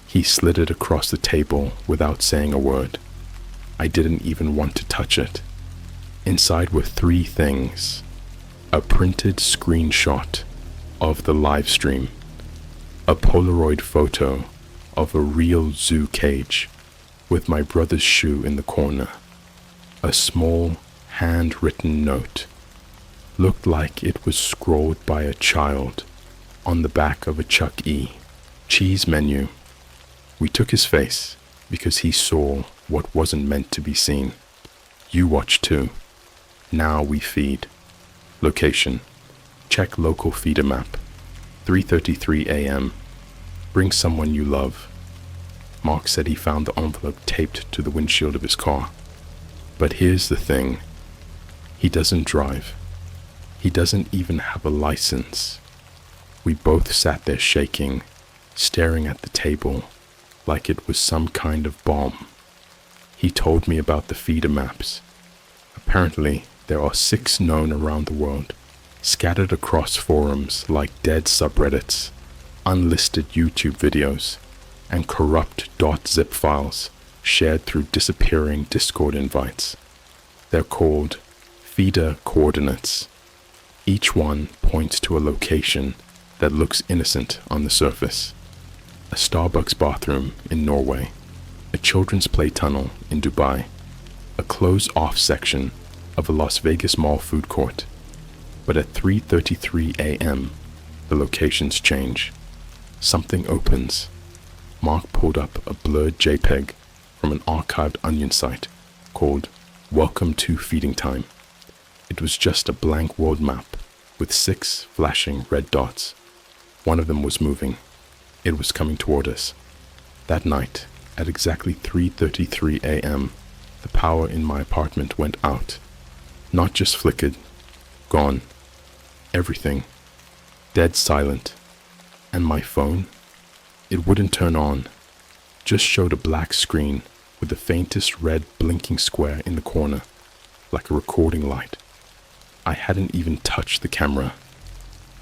He slid it across the table without saying a word. I didn't even want to touch it. Inside were 3 things: a printed screenshot of the live stream, a Polaroid photo of a real zoo cage with my brother's shoe in the corner, a small handwritten note. Looked like it was scrawled by a child on the back of a Chuck E. Cheese menu. We took his face because he saw what wasn't meant to be seen. You watch too. Now we feed. Location. Check local feeder map. 3:33 a.m. Bring someone you love. Mark said he found the envelope taped to the windshield of his car. But here's the thing. He doesn't drive. He doesn't even have a license. We both sat there shaking, staring at the table like it was some kind of bomb. He told me about the feeder maps. Apparently, there are 6 known around the world, scattered across forums like dead subreddits, unlisted YouTube videos, and corrupt .zip files shared through disappearing Discord invites. They're called feeder coordinates. Each one points to a location that looks innocent on the surface. A Starbucks bathroom in Norway, a children's play tunnel in Dubai, a closed-off section of a Las Vegas mall food court. But at 3:33 a.m., the locations change. Something opens. Mark pulled up a blurred JPEG from an archived Onion site called Welcome to Feeding Time. It was just a blank world map with 6 flashing red dots. One of them was moving. It was coming toward us. That night, at exactly 3:33 a.m., the power in my apartment went out. Not just flickered, gone. Everything. Dead silent. And my phone? It wouldn't turn on. Just showed a black screen with the faintest red blinking square in the corner, like a recording light. I hadn't even touched the camera.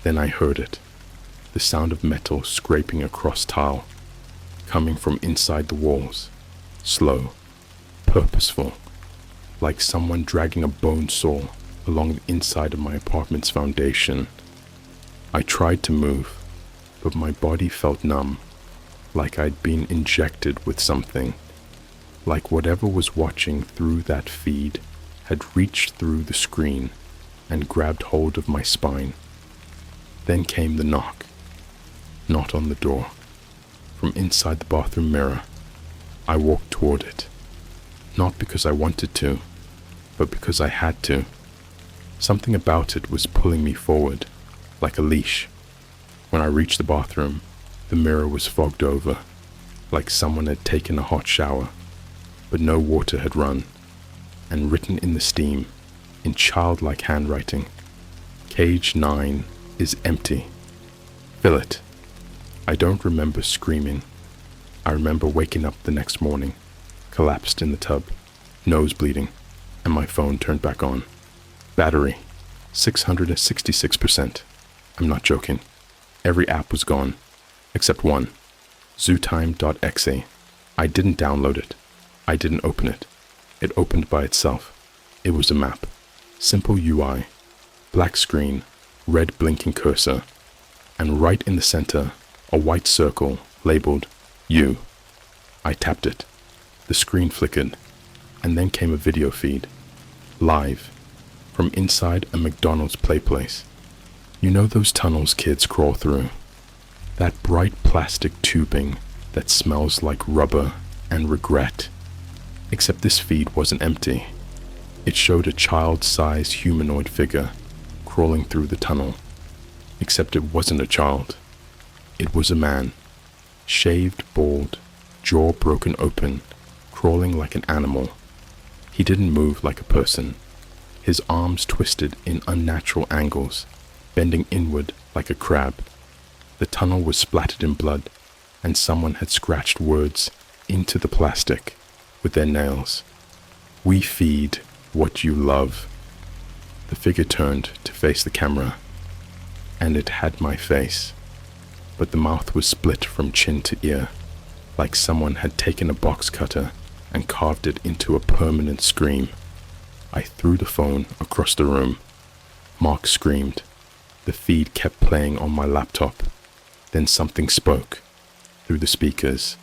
Then I heard it. The sound of metal scraping across tile, coming from inside the walls. Slow. Purposeful. Like someone dragging a bone saw along the inside of my apartment's foundation. I tried to move, but my body felt numb, like I'd been injected with something, like whatever was watching through that feed had reached through the screen and grabbed hold of my spine. Then came the knock. Not on the door. From inside the bathroom mirror, I walked toward it. Not because I wanted to, but because I had to. Something about it was pulling me forward, like a leash. When I reached the bathroom, the mirror was fogged over, like someone had taken a hot shower, but no water had run, and written in the steam, in childlike handwriting, Cage 9 is empty. Fill it. I don't remember screaming. I remember waking up the next morning, collapsed in the tub, nose bleeding, and my phone turned back on. Battery, 666%. I'm not joking. Every app was gone, except one, zootime.exe. I didn't download it. I didn't open it. It opened by itself. It was a map. Simple UI, black screen, red blinking cursor, and right in the center, a white circle labeled You. I tapped it. The screen flickered, and then came a video feed, live, from inside a McDonald's play place. You know those tunnels kids crawl through? That bright plastic tubing that smells like rubber and regret. Except this feed wasn't empty. It showed a child-sized humanoid figure crawling through the tunnel. Except it wasn't a child. It was a man. Shaved, bald, jaw broken open, crawling like an animal. He didn't move like a person. His arms twisted in unnatural angles, bending inward like a crab. The tunnel was splattered in blood, and someone had scratched words into the plastic with their nails. "We feed what you love." The figure turned to face the camera, and it had my face, but the mouth was split from chin to ear, like someone had taken a box cutter and carved it into a permanent scream. I threw the phone across the room. Mark screamed. The feed kept playing on my laptop. Then something spoke through the speakers.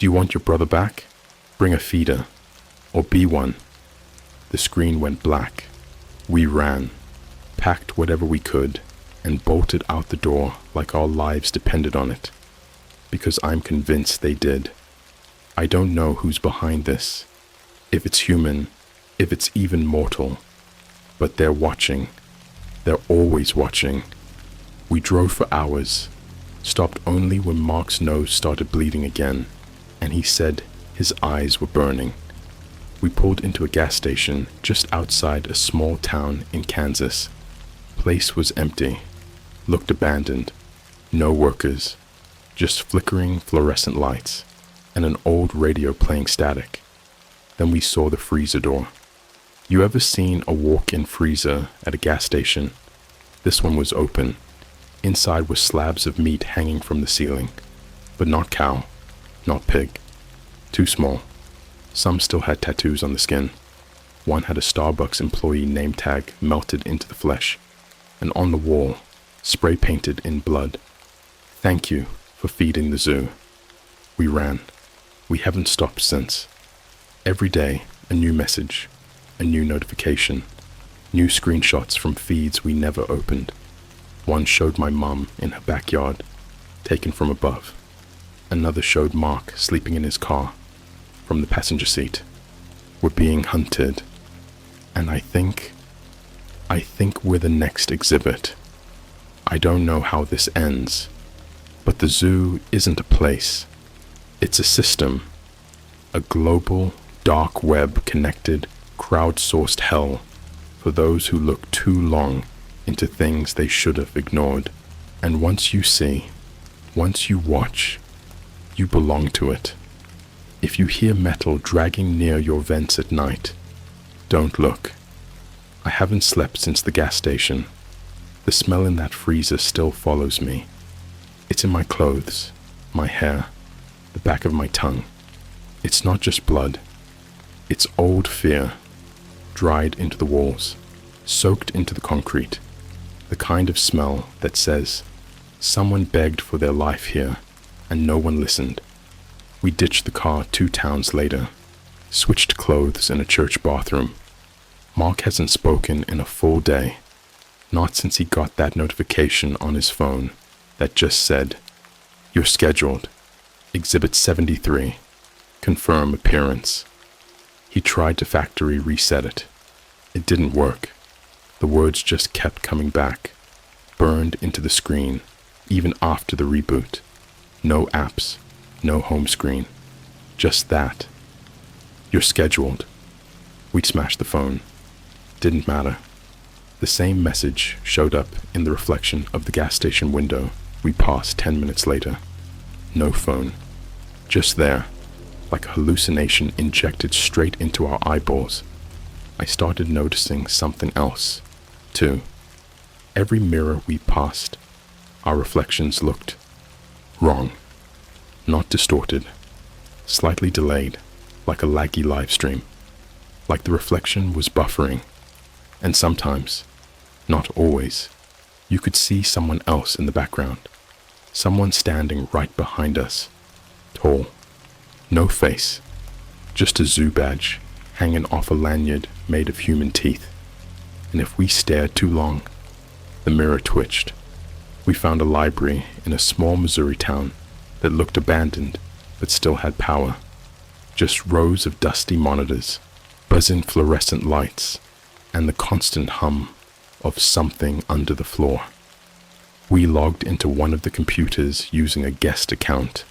"Do you want your brother back? Bring a feeder, or be one." The screen went black. We ran, packed whatever we could, and bolted out the door like our lives depended on it. Because I'm convinced they did. I don't know who's behind this, if it's human, if it's even mortal, but they're watching. They're always watching. We drove for hours, stopped only when Mark's nose started bleeding again, and he said his eyes were burning. We pulled into a gas station just outside a small town in Kansas. Place was empty, looked abandoned, no workers, just flickering fluorescent lights, and an old radio playing static. Then we saw the freezer door. You ever seen a walk-in freezer at a gas station? This one was open. Inside were slabs of meat hanging from the ceiling, but not cow, not pig. Too small. Some still had tattoos on the skin. One had a Starbucks employee name tag melted into the flesh, and on the wall, spray painted in blood. "Thank you for feeding the zoo." We ran. We haven't stopped since. Every day, a new message, a new notification, new screenshots from feeds we never opened. One showed my mum in her backyard, taken from above. Another showed Mark sleeping in his car, from the passenger seat. We're being hunted. And I think we're the next exhibit. I don't know how this ends, but the zoo isn't a place. It's a system. A global, dark web connected, crowdsourced hell for those who look too long into things they should have ignored. And once you see, once you watch, you belong to it. If you hear metal dragging near your vents at night, don't look. I haven't slept since the gas station. The smell in that freezer still follows me. It's in my clothes, my hair, the back of my tongue. It's not just blood. It's old fear, dried into the walls, soaked into the concrete. The kind of smell that says, someone begged for their life here, and no one listened. We ditched the car 2 towns later, switched clothes in a church bathroom. Mark hasn't spoken in a full day, not since he got that notification on his phone that just said, "You're scheduled. Exhibit 73. Confirm appearance." He tried to factory reset it. It didn't work. The words just kept coming back, burned into the screen, even after the reboot. No apps, no home screen. Just that. "You're scheduled." We'd smashed the phone. Didn't matter. The same message showed up in the reflection of the gas station window we passed 10 minutes later. No phone. Just there, like a hallucination injected straight into our eyeballs. I started noticing something else, too. Every mirror we passed, our reflections looked wrong. Not distorted, slightly delayed, like a laggy live stream. Like the reflection was buffering. And sometimes, not always, you could see someone else in the background. Someone standing right behind us. Tall. No face. Just a zoo badge hanging off a lanyard made of human teeth. and if we stared too long, the mirror twitched. We found a library in a small Missouri town that looked abandoned but still had power. Just rows of dusty monitors, buzzing fluorescent lights, and the constant hum of something under the floor. We logged into one of the computers using a guest account.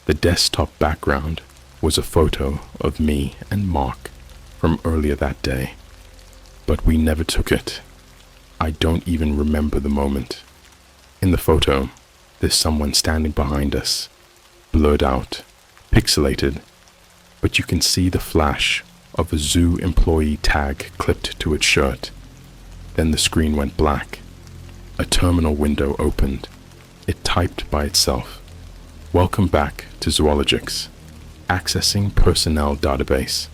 The desktop background was a photo of me and Mark from earlier that day, but we never took it. I don't even remember the moment. In the photo, there's someone standing behind us, blurred out, pixelated, but you can see the flash of a zoo employee tag clipped to its shirt. Then the screen went black. A terminal window opened. It typed by itself. Welcome back to Zoologics. Accessing personnel database.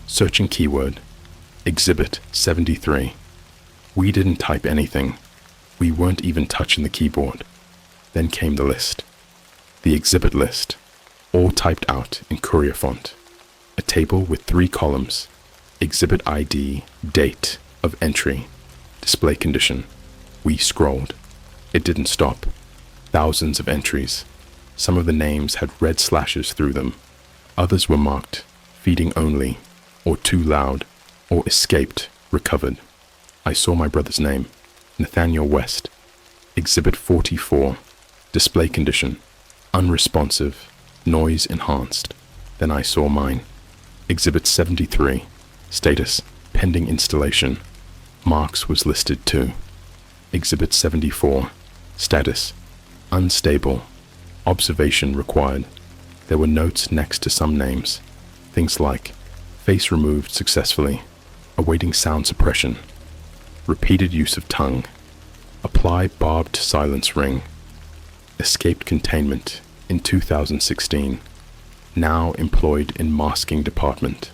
Searching keyword. Exhibit 73. We didn't type anything. We weren't even touching the keyboard. Then came the list. The exhibit list. All typed out in courier font. A table with 3 columns. Exhibit ID, date of entry, display condition. We scrolled. It didn't stop. Thousands of entries. Some of the names had red slashes through them. Others were marked feeding only, or too loud, or escaped, recovered. I saw my brother's name, Nathaniel West. Exhibit 44, display condition, unresponsive, noise enhanced. Then I saw mine. Exhibit 73, status, pending installation. Mark's was listed too. Exhibit 74, status, unstable, observation required. There were notes next to some names. Things like, face removed successfully, awaiting sound suppression, repeated use of tongue, apply barbed silence ring, escaped containment in 2016, now employed in masking department.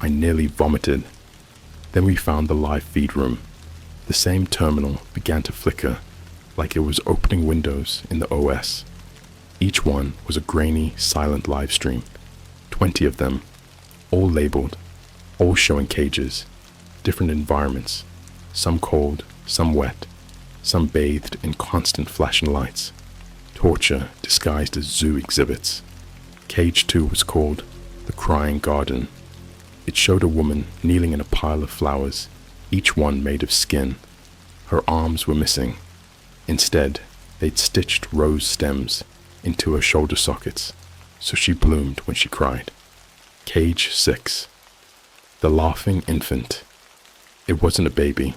I nearly vomited. Then we found the live feed room. The same terminal began to flicker like it was opening windows in the OS. Each one was a grainy, silent live stream. 20 of them, all labeled, all showing cages, different environments, some cold, some wet, some bathed in constant flashing lights. Torture disguised as zoo exhibits. Cage 2 was called The Crying Garden. It showed a woman kneeling in a pile of flowers, each one made of skin. Her arms were missing. Instead, they'd stitched rose stems into her shoulder sockets, so she bloomed when she cried. Cage 6. The Laughing Infant. It wasn't a baby.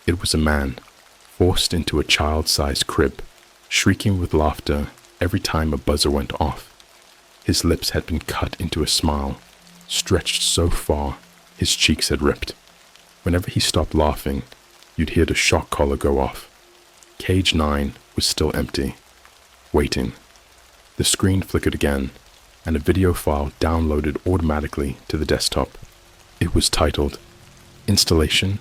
It was a man, forced into a child-sized crib, shrieking with laughter every time a buzzer went off. His lips had been cut into a smile, stretched so far his cheeks had ripped. Whenever he stopped laughing, you'd hear the shock collar go off. Cage 9 was still empty, waiting. The screen flickered again, and a video file downloaded automatically to the desktop. It was titled, Installation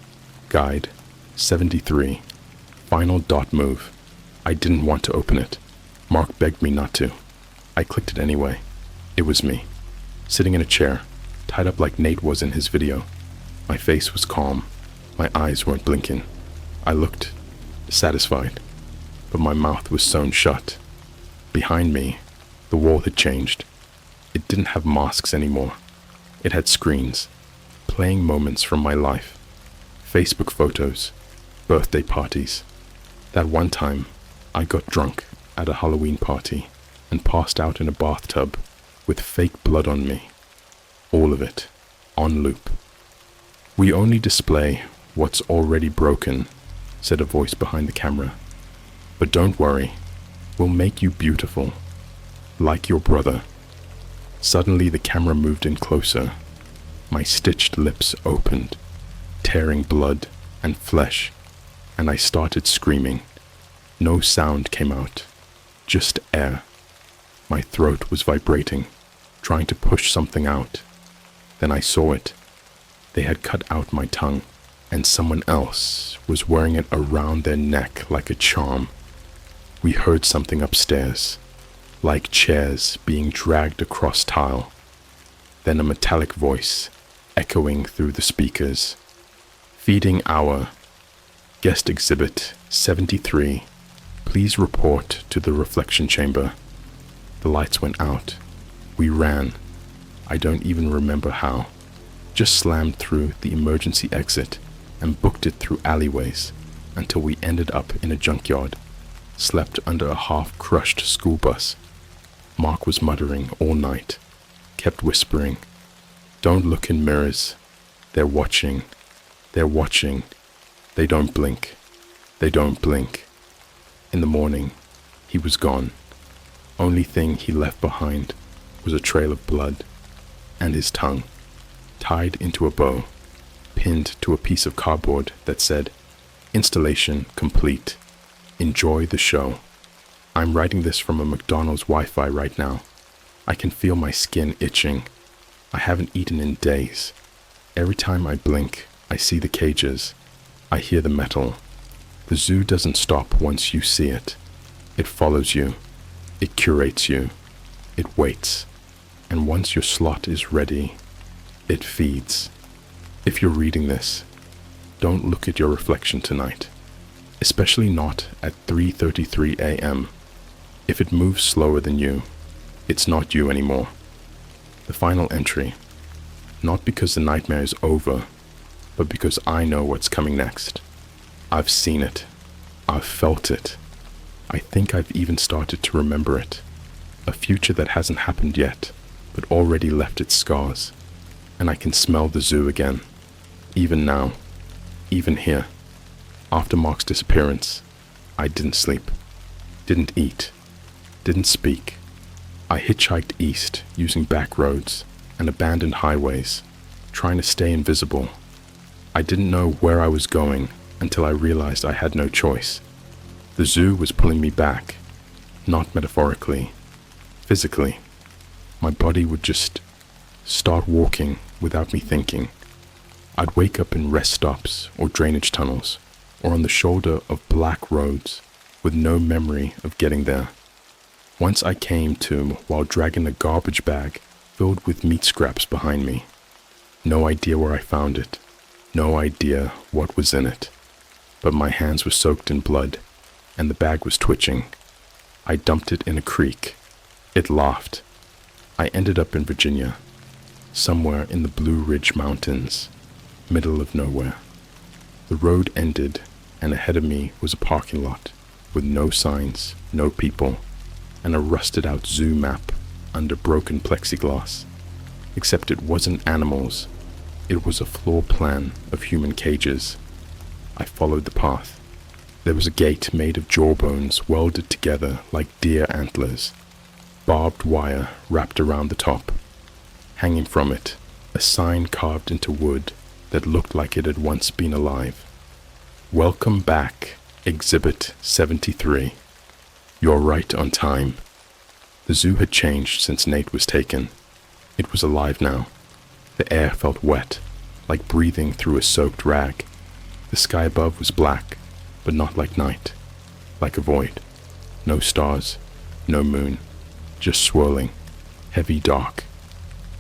Guide 73, Final Dot Move. I didn't want to open it. Mark begged me not to. I clicked it anyway. It was me, sitting in a chair, tied up like Nate was in his video. My face was calm. My eyes weren't blinking. I looked satisfied, but my mouth was sewn shut. Behind me, the wall had changed. It didn't have masks anymore. It had screens, playing moments from my life. Facebook photos, birthday parties. That one time, I got drunk at a Halloween party and passed out in a bathtub with fake blood on me. All of it, on loop. We only display what's already broken, said a voice behind the camera. But don't worry, we'll make you beautiful, like your brother. Suddenly the camera moved in closer. My stitched lips opened, tearing blood and flesh, and I started screaming. No sound came out, just air. My throat was vibrating, trying to push something out. Then I saw it. They had cut out my tongue, and someone else was wearing it around their neck like a charm. We heard something upstairs, like chairs being dragged across tile. Then a metallic voice echoing through the speakers. Feeding hour. Guest exhibit 73. Please report to the reflection chamber. The lights went out. We ran. I don't even remember how. Just slammed through the emergency exit and booked it through alleyways until we ended up in a junkyard. Slept under a half-crushed school bus. Mark was muttering all night. Kept whispering, "Don't look in mirrors. They're watching. They're watching. They don't blink. They don't blink." In the morning, he was gone. Only thing he left behind was a trail of blood and his tongue, tied into a bow, pinned to a piece of cardboard that said, "Installation complete. Enjoy the show." I'm writing this from a McDonald's Wi-Fi right now. I can feel my skin itching. I haven't eaten in days. Every time I blink, I see the cages. I hear the metal. The zoo doesn't stop once you see it. It follows you. It curates you. It waits. And once your slot is ready, it feeds. If you're reading this, don't look at your reflection tonight. Especially not at 3:33 a.m. If it moves slower than you, it's not you anymore. The final entry. Not because the nightmare is over, but because I know what's coming next. I've seen it. I've felt it. I think I've even started to remember it. A future that hasn't happened yet, but already left its scars. And I can smell the zoo again. Even now. Even here. After Mark's disappearance, I didn't sleep. Didn't eat. Didn't speak. I hitchhiked east using back roads and abandoned highways, trying to stay invisible. I didn't know where I was going until I realized I had no choice. The zoo was pulling me back, not metaphorically, physically. My body would just start walking without me thinking. I'd wake up in rest stops or drainage tunnels, or on the shoulder of black roads with no memory of getting there. Once I came to while dragging a garbage bag filled with meat scraps behind me. No idea where I found it. No idea what was in it. But my hands were soaked in blood, and the bag was twitching. I dumped it in a creek. It laughed. I ended up in Virginia, somewhere in the Blue Ridge Mountains, middle of nowhere. The road ended, and ahead of me was a parking lot with no signs, no people, and a rusted-out zoo map under broken plexiglass. Except it wasn't animals. It was a floor plan of human cages. I followed the path. There was a gate made of jawbones welded together like deer antlers. Barbed wire wrapped around the top. Hanging from it, a sign carved into wood that looked like it had once been alive. "Welcome back, Exhibit 73. You're right on time." The zoo had changed since Nate was taken. It was alive now. The air felt wet, like breathing through a soaked rag. The sky above was black, but not like night, like a void. No stars, no moon, just swirling, heavy dark.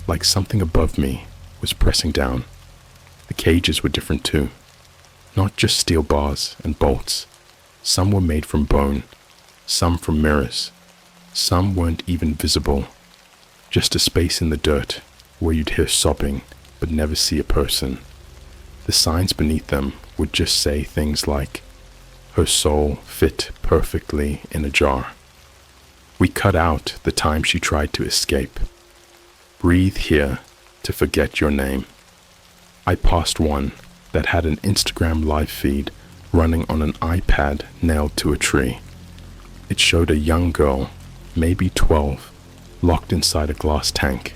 Like something above me was pressing down. The cages were different too. Not just steel bars and bolts. Some were made from bone, some from mirrors. Some weren't even visible. Just a space in the dirt where you'd hear sobbing but never see a person. The signs beneath them would just say things like, "Her soul fit perfectly in a jar." We cut out the time she tried to escape. "Breathe here to forget your name." I passed one that had an Instagram live feed running on an iPad nailed to a tree. It showed a young girl, maybe 12, locked inside a glass tank.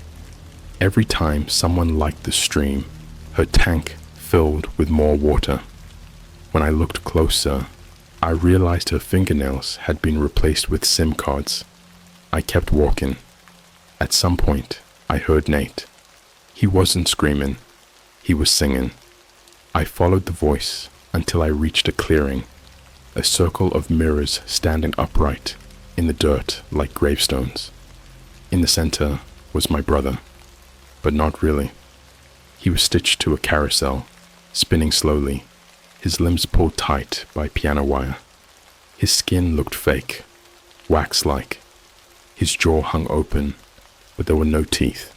Every time someone liked the stream, her tank filled with more water. When I looked closer, I realized her fingernails had been replaced with SIM cards. I kept walking. At some point, I heard Nate. He wasn't screaming. He was singing. I followed the voice until I reached a clearing, a circle of mirrors standing upright in the dirt like gravestones. In the center was my brother, but not really. He was stitched to a carousel, spinning slowly, his limbs pulled tight by piano wire. His skin looked fake, wax-like. His jaw hung open, but there were no teeth.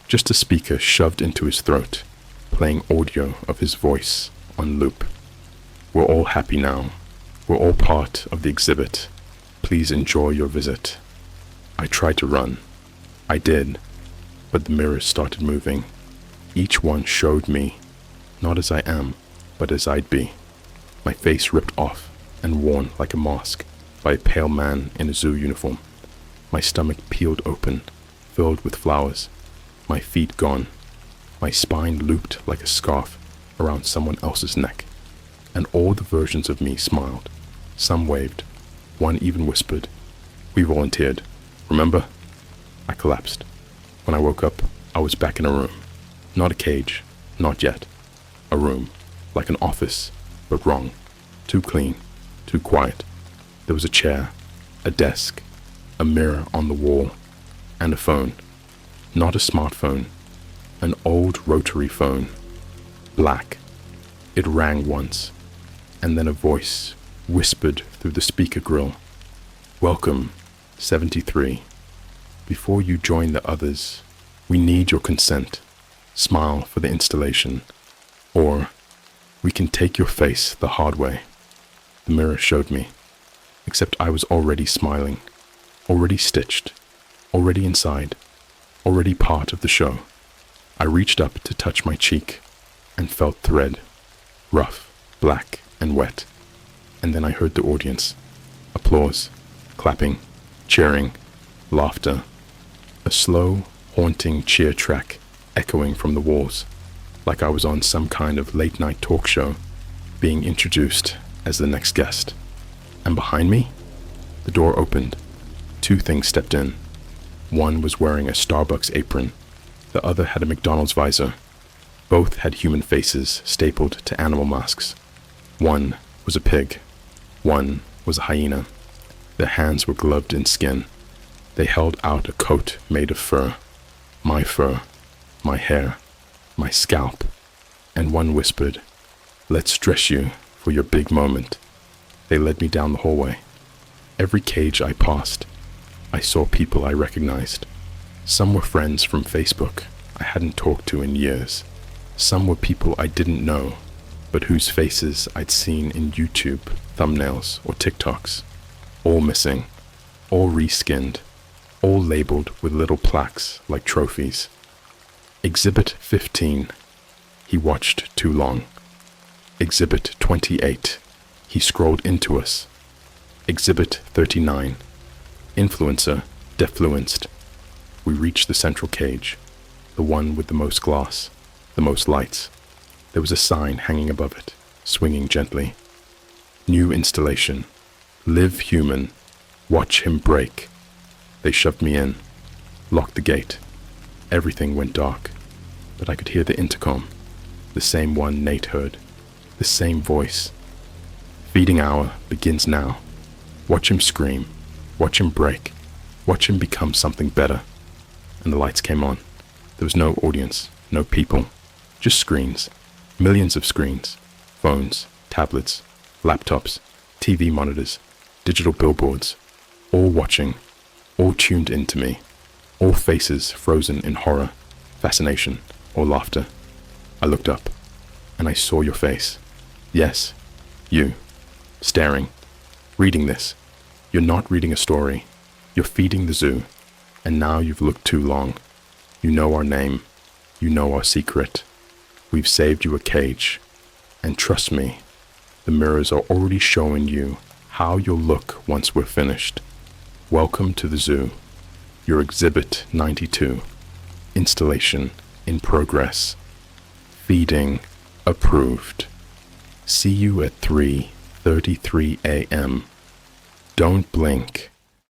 Just a speaker shoved into his throat, playing audio of his voice on loop. We're all happy now. We're all part of the exhibit. Please enjoy your visit. I tried to run. I did, but the mirrors started moving. Each one showed me, not as I am, but as I'd be. My face ripped off and worn like a mask by a pale man in a zoo uniform. My stomach peeled open, filled with flowers. My feet gone. My spine looped like a scarf around someone else's neck. And all the versions of me smiled. Some waved. One even whispered, "We volunteered. Remember?" I collapsed. When I woke up, I was back in a room. Not a cage. Not yet. A room. Like an office, but wrong. Too clean. Too quiet. There was a chair, a desk, a mirror on the wall, and a phone. Not a smartphone. An old rotary phone. Black. It rang once, and then a voice whispered through the speaker grill. "Welcome, 73. Before you join the others, we need your consent. Smile for the installation, or we can take your face the hard way." The mirror showed me, except I was already smiling, already stitched, already inside, already part of the show. I reached up to touch my cheek and felt thread, rough, black, and wet. And then I heard the audience. Applause, clapping, cheering, laughter. A slow, haunting cheer track echoing from the walls, like I was on some kind of late-night talk show, being introduced as the next guest. And behind me, the door opened. Two things stepped in. One was wearing a Starbucks apron. The other had a McDonald's visor. Both had human faces stapled to animal masks. One was a pig. One was a hyena. Their hands were gloved in skin. They held out a coat made of fur. My fur, my hair, my scalp. And one whispered, "Let's dress you for your big moment." They led me down the hallway. Every cage I passed, I saw people I recognized. Some were friends from Facebook I hadn't talked to in years. Some were people I didn't know, but whose faces I'd seen in YouTube thumbnails or TikToks. All missing, all reskinned, all labeled with little plaques like trophies. Exhibit 15. He watched too long. Exhibit 28. He scrolled into us. Exhibit 39. Influencer defluenced. We reached the central cage, the one with the most glass, the most lights. There was a sign hanging above it, swinging gently. New installation. Live human. Watch him break. They shoved me in, locked the gate. Everything went dark, but I could hear the intercom, the same one Nate heard, the same voice. Feeding hour begins now. Watch him scream. Watch him break. Watch him become something better. And the lights came on. There was no audience, no people, just screens. Millions of screens. Phones, tablets, laptops, TV monitors, digital billboards. All watching, all tuned into me. All faces frozen in horror, fascination, or laughter. I looked up, and I saw your face. Yes, you. Staring. Reading this. You're not reading a story. You're feeding the zoo. And now you've looked too long. You know our name. You know our secret. We've saved you a cage. And trust me, the mirrors are already showing you how you'll look once we're finished. Welcome to the zoo. Your Exhibit 92. Installation in progress. Feeding approved. See you at 3:33 a.m. Don't blink.